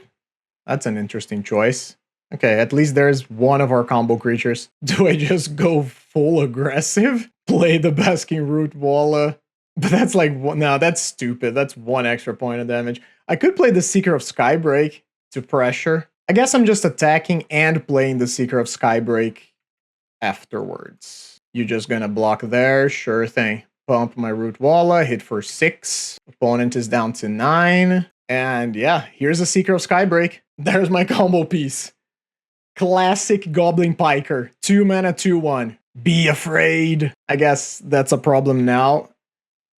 That's an interesting choice. Okay, at least there's one of our combo creatures. Do I just go full aggressive? Play the Basking Root Walla? But that's like, no, that's stupid. That's 1 extra point of damage. I could play the Seeker of Skybreak to pressure. I guess I'm just attacking and playing the Seeker of Skybreak afterwards. You're just gonna block there? Sure thing. Pump my Root Walla, hit for 6. Opponent is down to 9. And yeah, here's a Seeker of Skybreak. There's my combo piece. Classic Goblin Piker. 2 mana, 2/1. Be afraid. I guess that's a problem now.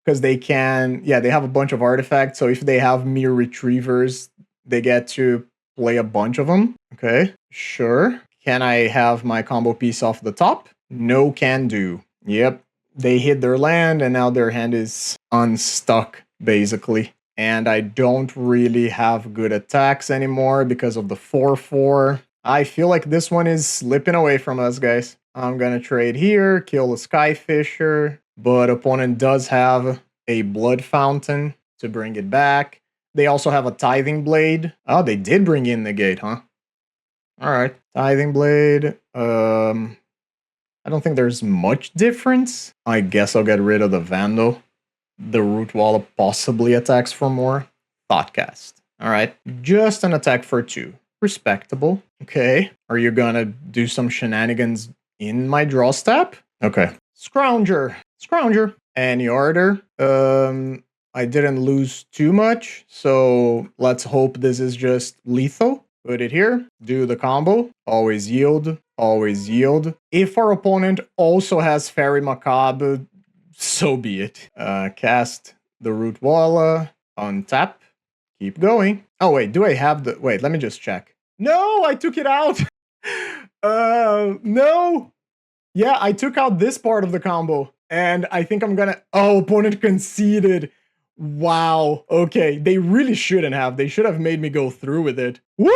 Because they can, yeah, they have a bunch of artifacts. So if they have mere retrievers, they get to play a bunch of them. Okay, sure. Can I have my combo piece off the top? No, can do. Yep, they hit their land and now their hand is unstuck, basically. And I don't really have good attacks anymore because of the 4/4. I feel like this one is slipping away from us, guys. I'm gonna trade here, kill the Skyfisher, but opponent does have a Blood Fountain to bring it back. They also have a Tithing Blade. Oh, they did bring in Negate, huh? Alright, Tithing Blade. I don't think there's much difference. I guess I'll get rid of the Vandal. The Root Wall possibly attacks for more. Thoughtcast. Alright, just an attack for 2. Respectable. Okay, are you gonna do some shenanigans in my draw step? Okay. Scrounger. Scrounger. Any order. I didn't lose too much, so let's hope this is just lethal. Put it here. Do the combo. Always yield. Always yield. If our opponent also has Fairy Macabre, so be it. Cast the Root Walla. Untap. Keep going. Oh, wait. Do I have the... Wait, let me just check. No, I took it out. No. Yeah, I took out this part of the combo. And I think I'm gonna... Oh, opponent conceded. Wow. Okay, they really shouldn't have. They should have made me go through with it. Woo!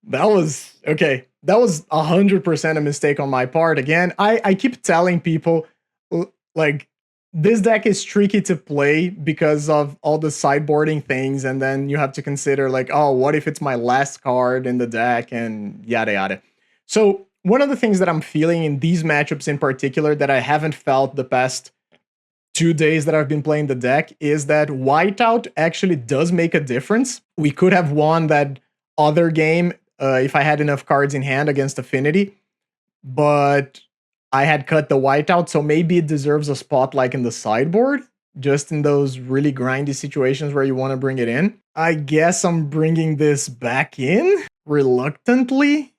That was... Okay, that was 100% a mistake on my part. Again, I keep telling people, like, this deck is tricky to play because of all the sideboarding things, and then you have to consider, like, oh, what if it's my last card in the deck, and yada yada. So, one of the things that I'm feeling in these matchups in particular that I haven't felt the past 2 days that I've been playing the deck is that whiteout actually does make a difference. We could have won that other game if I had enough cards in hand against Affinity, but I had cut the whiteout, so maybe it deserves a spot like in the sideboard, just in those really grindy situations where you want to bring it in. I guess I'm bringing this back in reluctantly.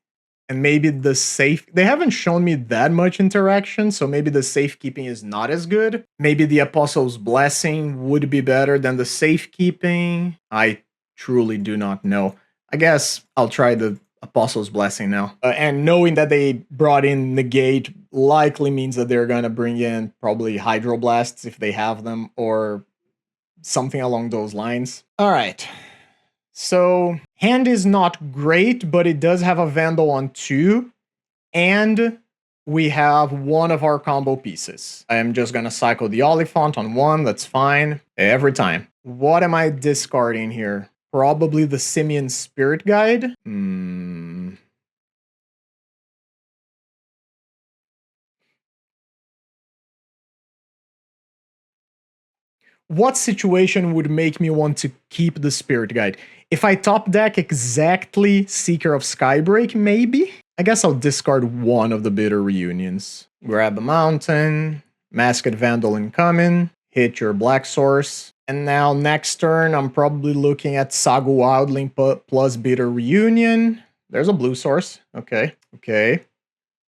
And maybe the safe... They haven't shown me that much interaction, so maybe the safekeeping is not as good. Maybe the Apostle's Blessing would be better than the safekeeping. I truly do not know. I guess I'll try the Apostle's Blessing now. And knowing that they brought in Negate likely means that they're going to bring in probably Hydroblasts if they have them, or something along those lines. All right. So, hand is not great, but it does have a Vandal on 2, and we have one of our combo pieces. I am just gonna cycle the Oliphant on 1, that's fine, every time. What am I discarding here? Probably the Simian Spirit Guide? What situation would make me want to keep the Spirit Guide? If I top deck exactly Seeker of Skybreak, maybe? I guess I'll discard one of the Bitter Reunions. Grab a Mountain, Masked Vandal incoming, hit your Black Source, and now next turn I'm probably looking at Saga Wildling plus Bitter Reunion. There's a blue source. Okay, okay.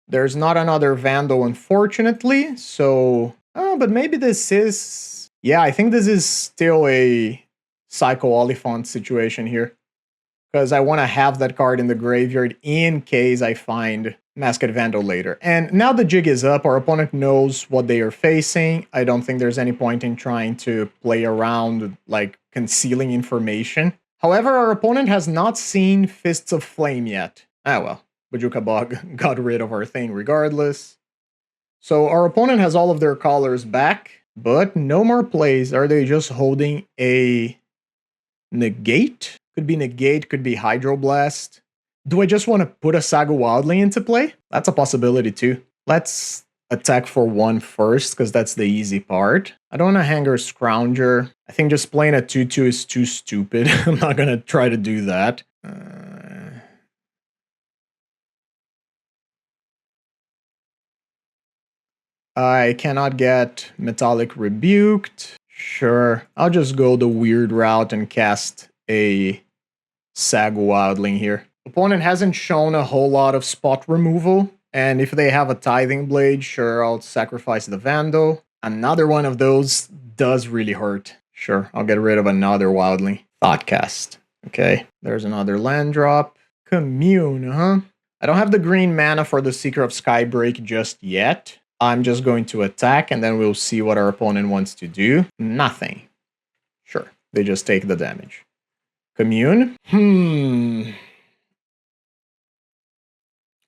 There's not another Vandal, unfortunately, so... Oh, but maybe this is... Yeah, I think this is still a Psycho Oliphant situation here. Because I want to have that card in the graveyard in case I find Masked Vandal later. And now the jig is up, our opponent knows what they are facing. I don't think there's any point in trying to play around, like, concealing information. However, our opponent has not seen Fists of Flame yet. Ah well, Bojuka Bog got rid of our thing regardless. So our opponent has all of their colors back. But no more plays. Are they just holding a Negate? Could be Negate, could be Hydroblast. Do I just want to put a Saga Wildling into play? That's a possibility too. Let's attack for 1 first, because that's the easy part. I don't want to Hanger Scrounger. I think just playing a 2/2 is too stupid. I'm not going to try to do that. I cannot get Metallic Rebuked. Sure, I'll just go the weird route and cast a Saga Wildling here. Opponent hasn't shown a whole lot of spot removal, and if they have a Tithing Blade, sure, I'll sacrifice the Vandal. Another one of those does really hurt. Sure, I'll get rid of another Wildling. Thoughtcast. Okay, there's another land drop. Commune, huh? I don't have the green mana for the Seeker of Skybreak just yet. I'm just going to attack, and then we'll see what our opponent wants to do. Nothing. Sure, they just take the damage. Commune?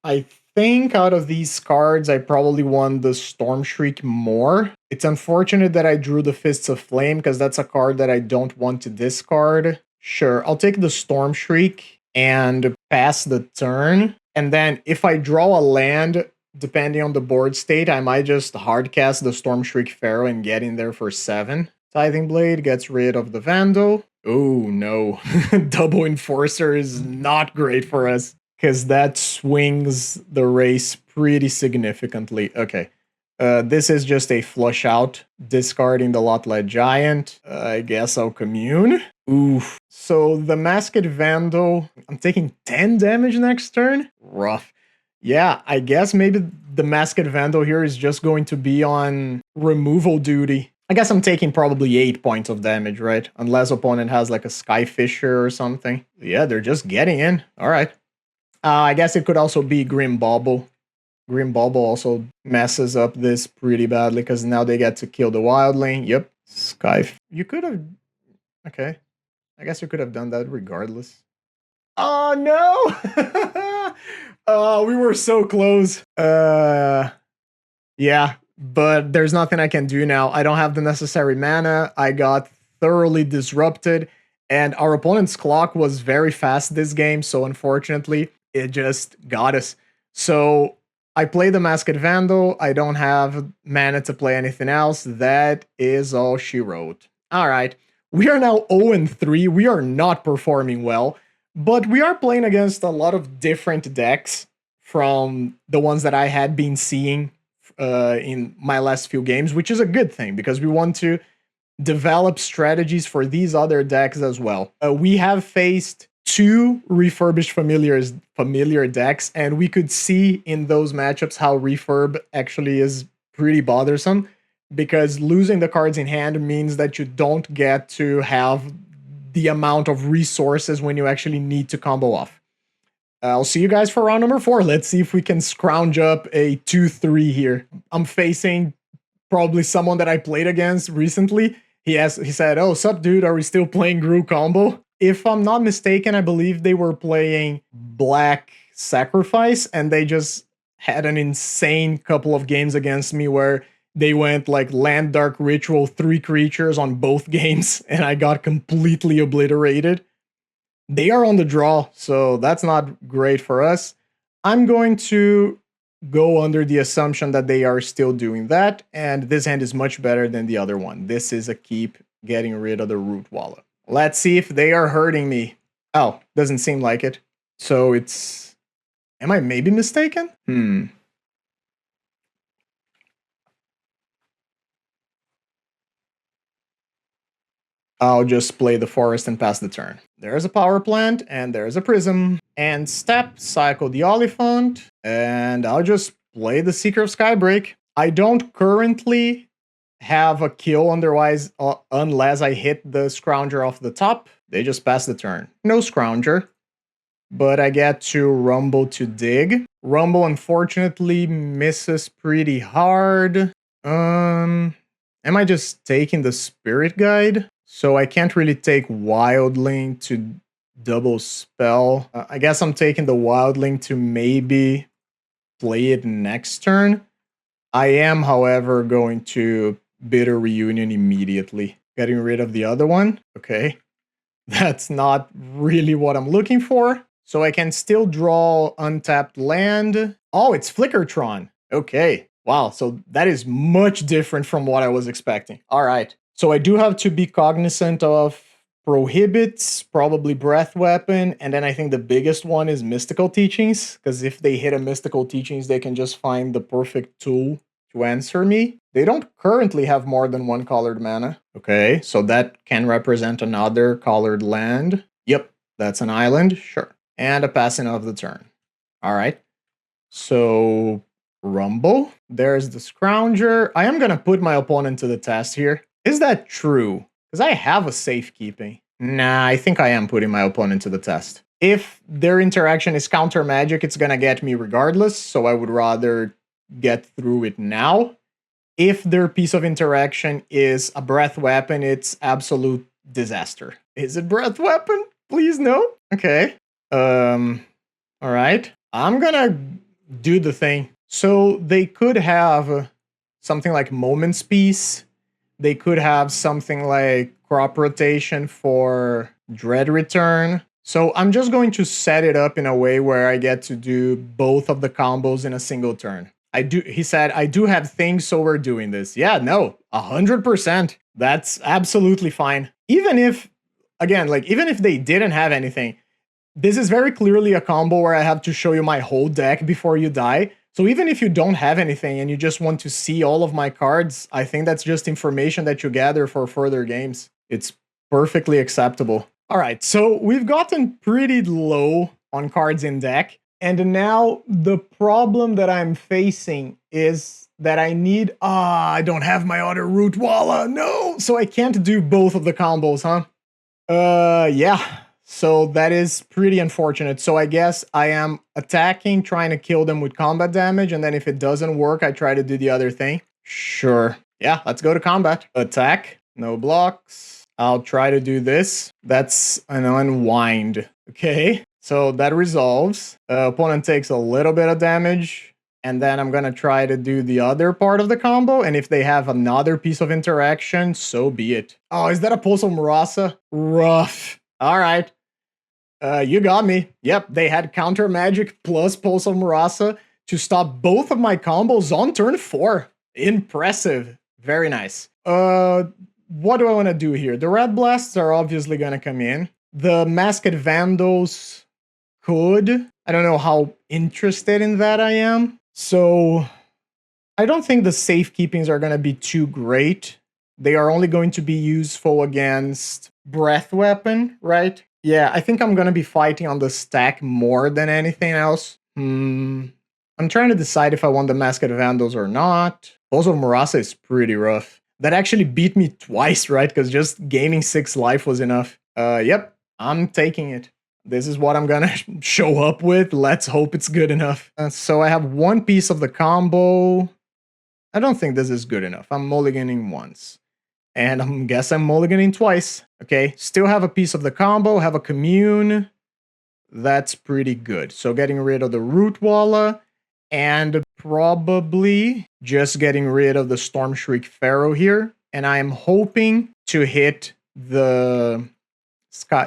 I think out of these cards, I probably won the Storm Shriek more. It's unfortunate that I drew the Fists of Flame, because that's a card that I don't want to discard. Sure, I'll take the Storm Shriek and pass the turn. And then if I draw a land, depending on the board state, I might just hardcast the Storm Shriek Pharaoh and get in there for 7. Tithing Blade gets rid of the Vandal. Oh no, Double Enforcer is not great for us, because that swings the race pretty significantly. Okay, this is just a flush out, discarding the Lot-Led Giant. I guess I'll commune. Oof. So the Masked Vandal, I'm taking 10 damage next turn? Rough. Yeah, I guess maybe the Masked Vandal here is just going to be on removal duty. I guess I'm taking probably 8 points of damage, right? Unless opponent has like a Skyfisher or something. Yeah, they're just getting in. All right. I guess it could also be Grim Bauble. Grim Bauble also messes up this pretty badly, because now they get to kill the Wildling. Yep. You could have... Okay. I guess you could have done that regardless. Oh, no! Oh, we were so close. Yeah, but there's nothing I can do now. I don't have the necessary mana. I got thoroughly disrupted, and our opponent's clock was very fast this game, so unfortunately, it just got us. So I play the Masked Vandal. I don't have mana to play anything else. That is all she wrote. All right. We are now 0-3. We are not performing well, but we are playing against a lot of different decks from the ones that I had been seeing in my last few games, which is a good thing, because we want to develop strategies for these other decks as well. We have faced 2 refurbished familiar decks, and we could see in those matchups how refurb actually is pretty bothersome, because losing the cards in hand means that you don't get to have the amount of resources when you actually need to combo off. I'll see you guys for round number 4. Let's see if we can scrounge up a 2-3 here. I'm facing probably someone that I played against recently. He said, "Oh, sup, dude, are we still playing Gru Combo?" If I'm not mistaken, I believe they were playing Black Sacrifice, and they just had an insane couple of games against me where they went like Land Dark Ritual, 3 creatures on both games, and I got completely obliterated. They are on the draw, so that's not great for us. I'm going to go under the assumption that they are still doing that, and this hand is much better than the other one. This is a keep, getting rid of the Root Wallet. Let's see if they are hurting me. Oh, doesn't seem like it. So it's... Am I maybe mistaken? I'll just play the forest and pass the turn. There's a power plant, and there's a prism. And step, cycle the Oliphant, and I'll just play the Seeker of Skybreak. I don't currently have a kill otherwise, unless I hit the Scrounger off the top. They just pass the turn. No Scrounger, but I get to Rumble to dig. Rumble, unfortunately, misses pretty hard. Am I just taking the Spirit Guide? So I can't really take Wildling to double spell. I guess I'm taking the Wildling to maybe play it next turn. I am, however, going to Bitter Reunion immediately. Getting rid of the other one. Okay. That's not really what I'm looking for. So I can still draw untapped land. Oh, it's Flickertron. Okay. Wow, so that is much different from what I was expecting. All right. So I do have to be cognizant of prohibits, probably Breath Weapon, and then I think the biggest one is Mystical Teachings, because if they hit a Mystical Teachings, they can just find the perfect tool to answer me. They don't currently have more than 1 colored mana. Okay, so that can represent another colored land. Yep, that's an island, sure. and a passing of the turn. All right. So Rumble. There's the Scrounger. I am going to put my opponent to the test here. Is that true? Because I have a safekeeping. Nah, I think I am putting my opponent to the test. If their interaction is counter magic, it's going to get me regardless. So I would rather get through it now. If their piece of interaction is a breath weapon, it's absolute disaster. Is it breath weapon? Please no. Okay. All right. I'm gonna do the thing. So they could have something like Moment's Peace. They could have something like Crop Rotation for Dread Return. So I'm just going to set it up in a way where I get to do both of the combos in a single turn. He said, I do have things, so we're doing this. Yeah, no, 100%. That's absolutely fine. Even if, again, like, even if they didn't have anything, this is very clearly a combo where I have to show you my whole deck before you die. So even if you don't have anything and you just want to see all of my cards, I think that's just information that you gather for further games. It's perfectly acceptable. All right, so we've gotten pretty low on cards in deck. And now the problem that I'm facing is that I need... I don't have my other Root Walla. No! So I can't do both of the combos, huh? Yeah. So that is pretty unfortunate. So I guess I am attacking, trying to kill them with combat damage. And then if it doesn't work, I try to do the other thing. Sure. Yeah, let's go to combat. Attack. No blocks. I'll try to do this. That's an unwind. Okay. So that resolves. Opponent takes a little bit of damage. And then I'm going to try to do the other part of the combo. And if they have another piece of interaction, so be it. Oh, is that a Pulse of Murasa? Rough. All right. You got me. Yep, they had Counter Magic plus Pulse of Murasa to stop both of my combos on turn 4. Impressive. Very nice. What do I want to do here? The Red Blasts are obviously going to come in. The Masked Vandals could. I don't know how interested in that I am. So I don't think the safekeepings are going to be too great. They are only going to be useful against Breath Weapon, right? Yeah, I think I'm going to be fighting on the stack more than anything else. I'm trying to decide if I want the Masked Vandals or not. Pulse of Murasa is pretty rough. That actually beat me twice, right? Because just gaining 6 life was enough. Yep, I'm taking it. This is what I'm gonna show up with. Let's hope it's good enough. So I have one piece of the combo. I don't think this is good enough. I'm mulliganing once. And I guess I'm mulliganing twice. Okay, still have a piece of the combo, have a commune. That's pretty good. So getting rid of the Root Walla, and probably just getting rid of the Storm Shriek Pharaoh here. And I am hoping to hit the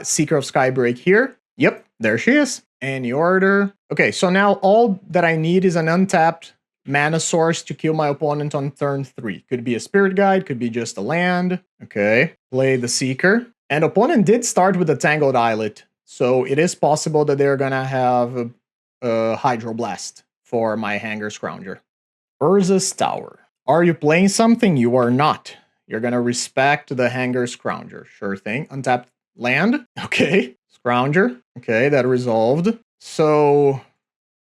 Seeker of Skybreak here. Yep, there she is. Any order. Okay, so now all that I need is an untapped mana source to kill my opponent on turn 3. Could be a Spirit Guide, could be just a land. Okay, play the Seeker. And opponent did start with a Tangled Islet, so it is possible that they're gonna have a Hydroblast for my Hanger Scrounger. Urza's Tower. Are you playing something? You are not. You're gonna respect the Hanger Scrounger. Sure thing. Untapped land. Okay. Scrounger. Okay, that resolved. So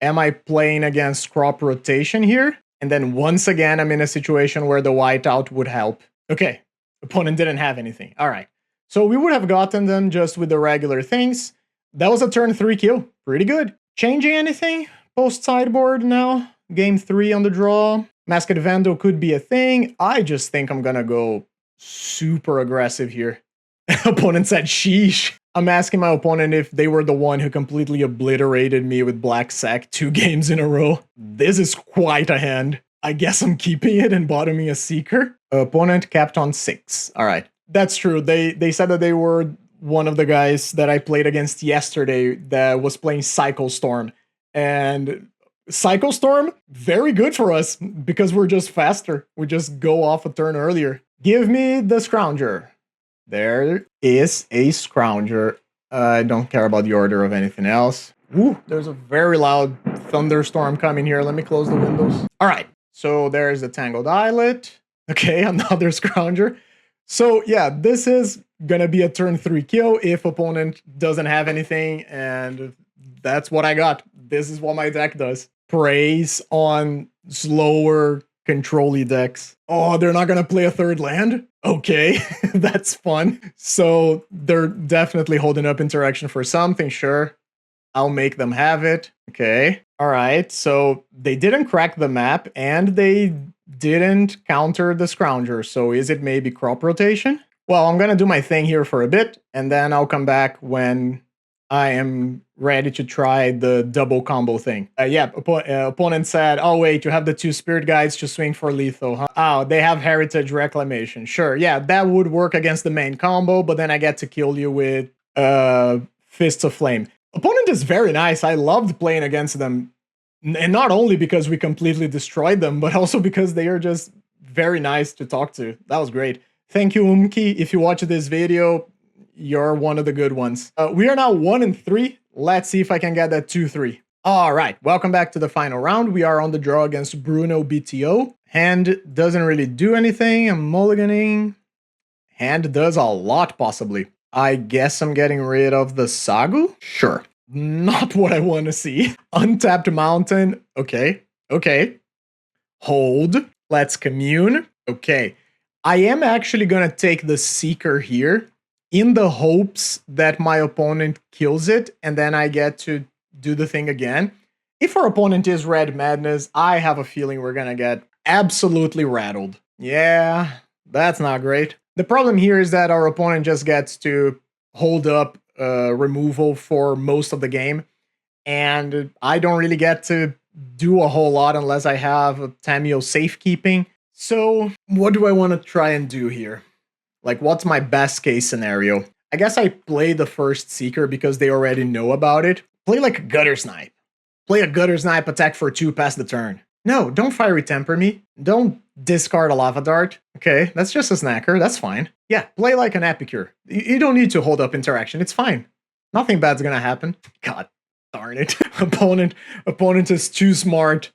am I playing against Crop Rotation here? And then once again, I'm in a situation where the whiteout would help. Okay, opponent didn't have anything. All right. So we would have gotten them just with the regular things. That was a turn 3 kill. Pretty good. Changing anything? Post sideboard now. Game 3 on the draw. Masked Vandal could be a thing. I just think I'm gonna go super aggressive here. Opponent said sheesh. I'm asking my opponent if they were the one who completely obliterated me with Black Sack 2 games in a row. This is quite a hand. I guess I'm keeping it and bottoming a Seeker. Opponent capped on 6. All right. That's true. They said that they were one of the guys that I played against yesterday that was playing Cycle Storm. And Cycle Storm, very good for us because we're just faster. We just go off a turn earlier. Give me the Scrounger. There is a Scrounger. I don't care about the order of anything else. Woo, there's a very loud thunderstorm coming here. Let me close the windows. All right, so there's the Tangled Islet. Okay, another Scrounger. So yeah, this is gonna be a turn 3 kill if opponent doesn't have anything and that's what I got. This is what my deck does. Preys on slower control-y decks. Oh, they're not gonna play a third land? Okay, that's fun. So they're definitely holding up interaction for something, sure. I'll make them have it. Okay. All right. So they didn't crack the map and they didn't counter the Scrounger. So is it maybe crop rotation? Well, I'm going to do my thing here for a bit and then I'll come back when I am ready to try the double combo thing. Yeah, opponent said, oh wait, you have the 2 Spirit Guides to swing for lethal, huh? Oh, they have Heritage Reclamation. Sure, yeah, that would work against the main combo, but then I get to kill you with Fists of Flame. Opponent is very nice. I loved playing against them. And not only because we completely destroyed them, but also because they are just very nice to talk to. That was great. Thank you, Umke. If you watch this video, you're one of the good ones. We are now 1-3. Let's see if I can get that 2-3. All right, welcome back to the final round. We are on the draw against Bruno BTO. Hand doesn't really do anything. I'm mulliganing. Hand does a lot, possibly. I guess I'm getting rid of the Sagu? Sure. Not what I want to see. Untapped Mountain. Okay. Okay. Hold. Let's commune. Okay. I am actually going to take the Seeker here in the hopes that my opponent kills it and then I get to do the thing again. If our opponent is Red Madness, I have a feeling we're going to get absolutely rattled. Yeah, that's not great. The problem here is that our opponent just gets to hold up removal for most of the game, and I don't really get to do a whole lot unless I have Tamiyo safekeeping. So what do I want to try and do here? Like, what's my best case scenario? I guess I play the first Seeker because they already know about it. Play like a Gutter Snipe. Play a Gutter Snipe, attack for 2, pass the turn. No, don't Fiery Temper me. Don't discard a Lava Dart. Okay, that's just a snacker. That's fine. Yeah, play like an Epicure. You don't need to hold up interaction. It's fine. Nothing bad's gonna happen. God darn it. Opponent is too smart.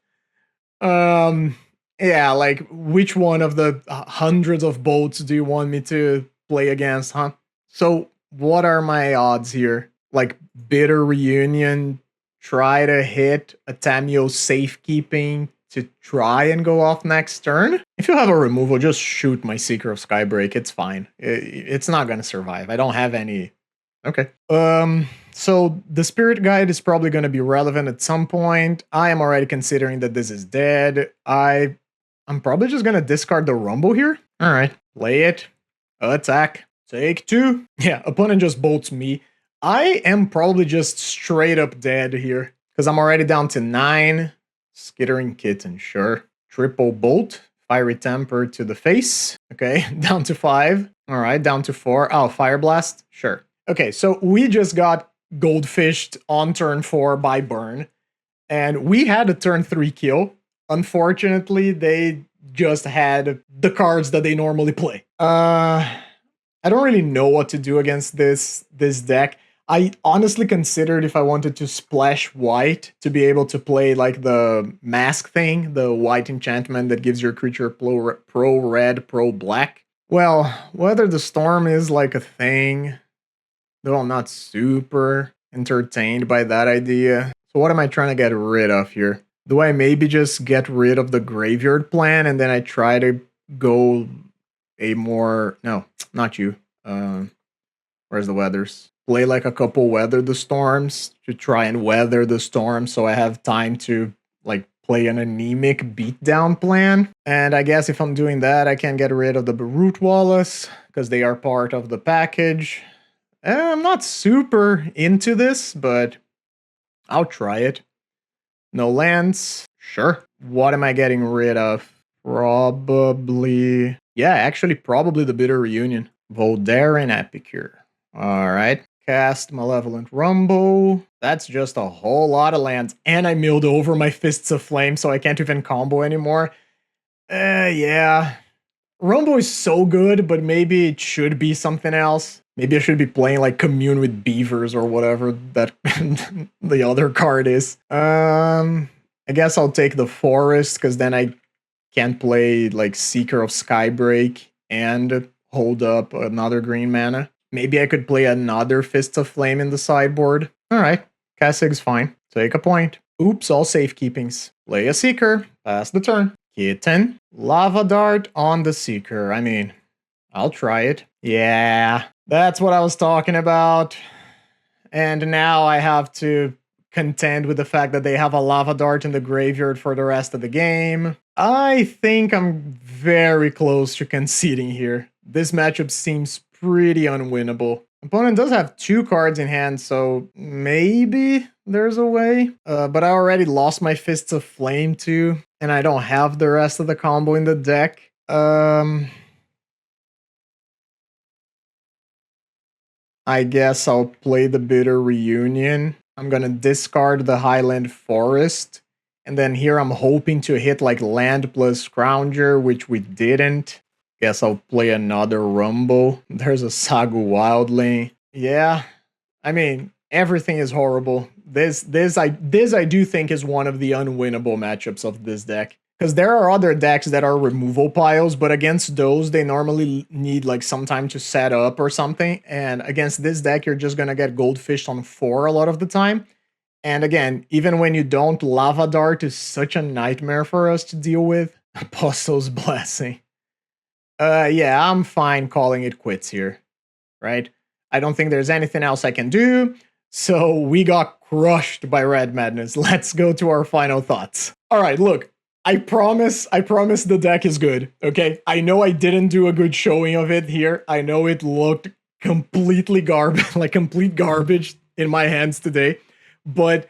Yeah, like, which one of the hundreds of bolts do you want me to play against, huh? So, what are my odds here? Like, Bitter Reunion, try to hit a Tamiyo safekeeping to try and go off next turn? If you have a removal, just shoot my Seeker of Skybreak. It's fine. It's not gonna survive. I don't have any... Okay. So the Spirit Guide is probably going to be relevant at some point. I am already considering that this is dead. I'm probably just going to discard the Rumble here. All right. Play it. Attack. Take 2. Yeah, opponent just bolts me. I am probably just straight up dead here because I'm already down to 9. Skittering Kitten, sure. Triple bolt. Fiery Temper to the face. Okay, down to 5. All right, down to 4. Oh, Fire Blast. Sure. Okay, so we just got goldfished on turn 4 by Burn, and we had a turn 3 kill. Unfortunately, they just had the cards that they normally play. I don't really know what to do against this deck. I honestly considered if I wanted to splash white to be able to play like the mask thing, the white enchantment that gives your creature pro red, pro black. Well, Weather the Storm is like a thing, though I'm not super entertained by that idea. So what am I trying to get rid of here? Do I maybe just get rid of the Graveyard Plan and then I try to go a more... No, not you. Where's the Weathers? Play like a couple Weather the Storms to try and weather the storm so I have time to like play an anemic beatdown plan. And I guess if I'm doing that, I can get rid of the Root Wallace because they are part of the package. I'm not super into this, but I'll try it. No lands. Sure. What am I getting rid of? Probably... Yeah, actually, probably the Bitter Reunion. Voldaren Epicure. Alright. Cast Malevolent Rumble. That's just a whole lot of lands. And I milled over my Fists of Flame, so I can't even combo anymore. Yeah. Rumble is so good, but maybe it should be something else. Maybe I should be playing like Commune with Beavers or whatever that the other card is. I guess I'll take the Forest because then I can play like Seeker of Skybreak and hold up another green mana. Maybe I could play another Fist of Flame in the sideboard. All right. Kassig's fine. Take a point. Oops, all safekeepings. Play a Seeker. Pass the turn. Kitten. Lava Dart on the Seeker. I mean, I'll try it. Yeah, that's what I was talking about. And now I have to contend with the fact that they have a Lava Dart in the graveyard for the rest of the game. I think I'm very close to conceding here. This matchup seems pretty unwinnable. Opponent does have 2 cards in hand, so maybe there's a way. But I already lost my Fists of Flame too, and I don't have the rest of the combo in the deck. I guess I'll play the Bitter Reunion. I'm gonna discard the Highland Forest. And then here I'm hoping to hit like land plus Scrounger, which we didn't. Guess I'll play another Rumble. There's a Sagu Wildling. Yeah, I mean, everything is horrible. This I do think is one of the unwinnable matchups of this deck. Because there are other decks that are removal piles, but against those, they normally need like some time to set up or something. And against this deck, you're just gonna get goldfished on 4 a lot of the time. And again, even when you don't, Lava Dart is such a nightmare for us to deal with. Apostle's Blessing. Yeah, I'm fine calling it quits here, right? I don't think there's anything else I can do. So we got crushed by Red Madness. Let's go to our final thoughts. All right, look. I promise the deck is good, okay? I know I didn't do a good showing of it here. I know it looked completely garbage, like complete garbage in my hands today. But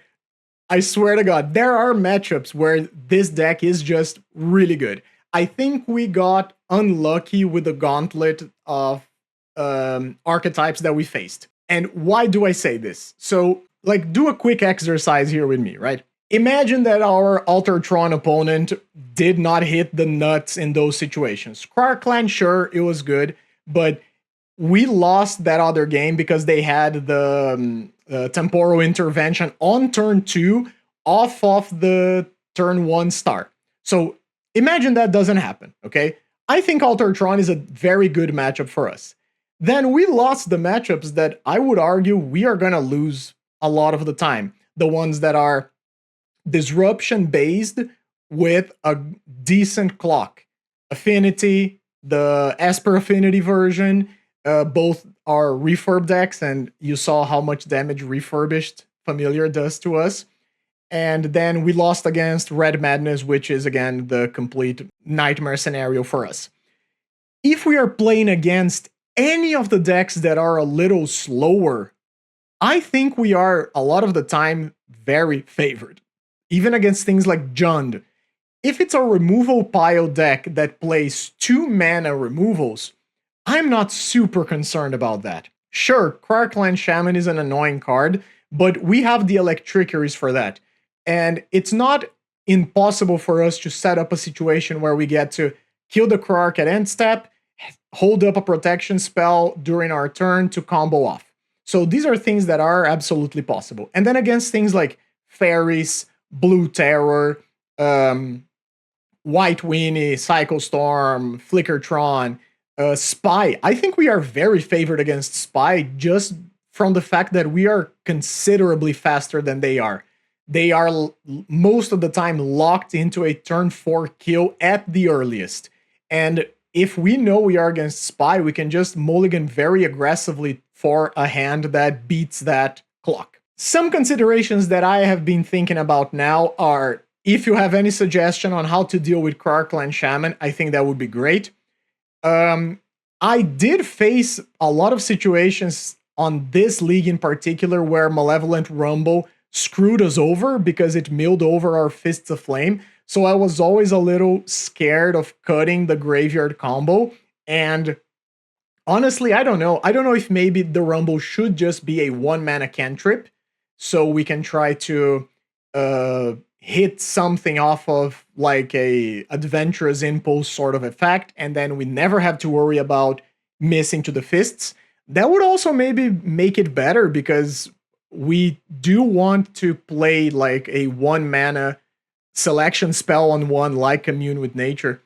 I swear to God, there are matchups where this deck is just really good. I think we got unlucky with the gauntlet of archetypes that we faced. And why do I say this? So, like, do a quick exercise here with me, right? Imagine that our Altertron opponent did not hit the nuts in those situations. Clan, sure, it was good, but we lost that other game because they had the Temporal Intervention on turn 2 off of the turn 1 start. So imagine that doesn't happen, okay? I think Altertron is a very good matchup for us. Then we lost the matchups that I would argue we are going to lose a lot of the time. The ones that are disruption based with a decent clock. Affinity, the Esper Affinity version, both are refurb decks, and you saw how much damage refurbished Familiar does to us. And then we lost against Red Madness, which is again the complete nightmare scenario for us. If we are playing against any of the decks that are a little slower, I think we are a lot of the time very favored. Even against things like Jund. If it's a removal pile deck that plays 2 mana removals, I'm not super concerned about that. Sure, Krarkland Shaman is an annoying card, but we have the Electricaries for that. And it's not impossible for us to set up a situation where we get to kill the Krark at end step, hold up a protection spell during our turn to combo off. So these are things that are absolutely possible. And then against things like Fairies, Blue Terror, White Weenie, Cycle Storm, Flickertron, Spy. I think we are very favored against Spy just from the fact that we are considerably faster than they are. They are most of the time locked into a turn 4 kill at the earliest. And if we know we are against Spy, we can just mulligan very aggressively for a hand that beats that clock. Some considerations that I have been thinking about now are, if you have any suggestion on how to deal with Krarkland Shaman, I think that would be great. I did face a lot of situations on this league in particular where Malevolent Rumble screwed us over because it milled over our Fists of Flame. So I was always a little scared of cutting the graveyard combo. And honestly, I don't know. I don't know if maybe the Rumble should just be a 1-mana cantrip, so we can try to hit something off of like a Adventurous Impulse sort of effect, and then we never have to worry about missing to the Fists. That would also maybe make it better, because we do want to play like a 1-mana selection spell on 1 like Commune with Nature.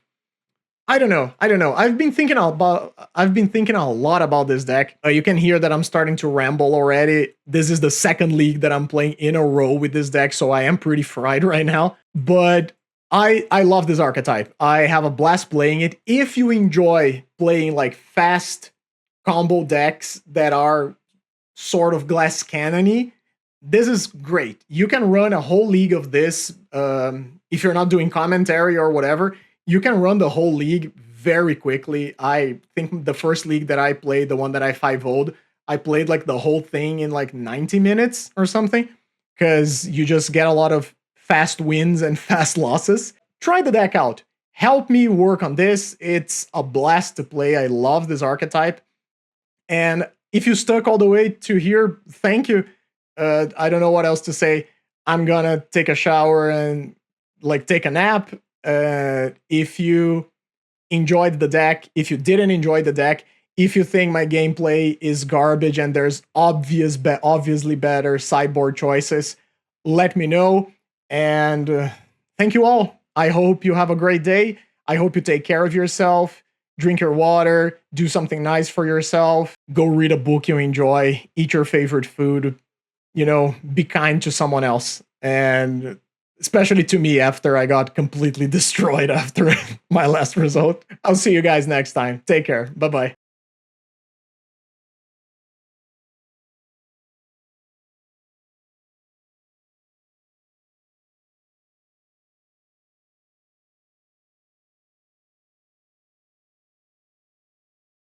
I don't know. I've been thinking a lot about this deck. You can hear that I'm starting to ramble already. This is the second league that I'm playing in a row with this deck, so I am pretty fried right now. But I love this archetype. I have a blast playing it. If you enjoy playing like fast combo decks that are sort of glass cannony, this is great. You can run a whole league of this. If you're not doing commentary or whatever, you can run the whole league very quickly. I think the first league that I played, the one that I 5-0'd, I played like the whole thing in like 90 minutes or something, because you just get a lot of fast wins and fast losses. Try the deck out. Help me work on this. It's a blast to play. I love this archetype. And if you stuck all the way to here, thank you. I don't know what else to say. I'm gonna take a shower and like take a nap. If you enjoyed the deck, if you didn't enjoy the deck, if you think my gameplay is garbage and there's obviously better sideboard choices, let me know. And thank you all. I hope you have a great day. I hope you take care of yourself. Drink your water, do something nice for yourself, go read a book you enjoy, eat your favorite food, be kind to someone else. And especially to me after I got completely destroyed after my last result. I'll see you guys next time. Take care. Bye-bye.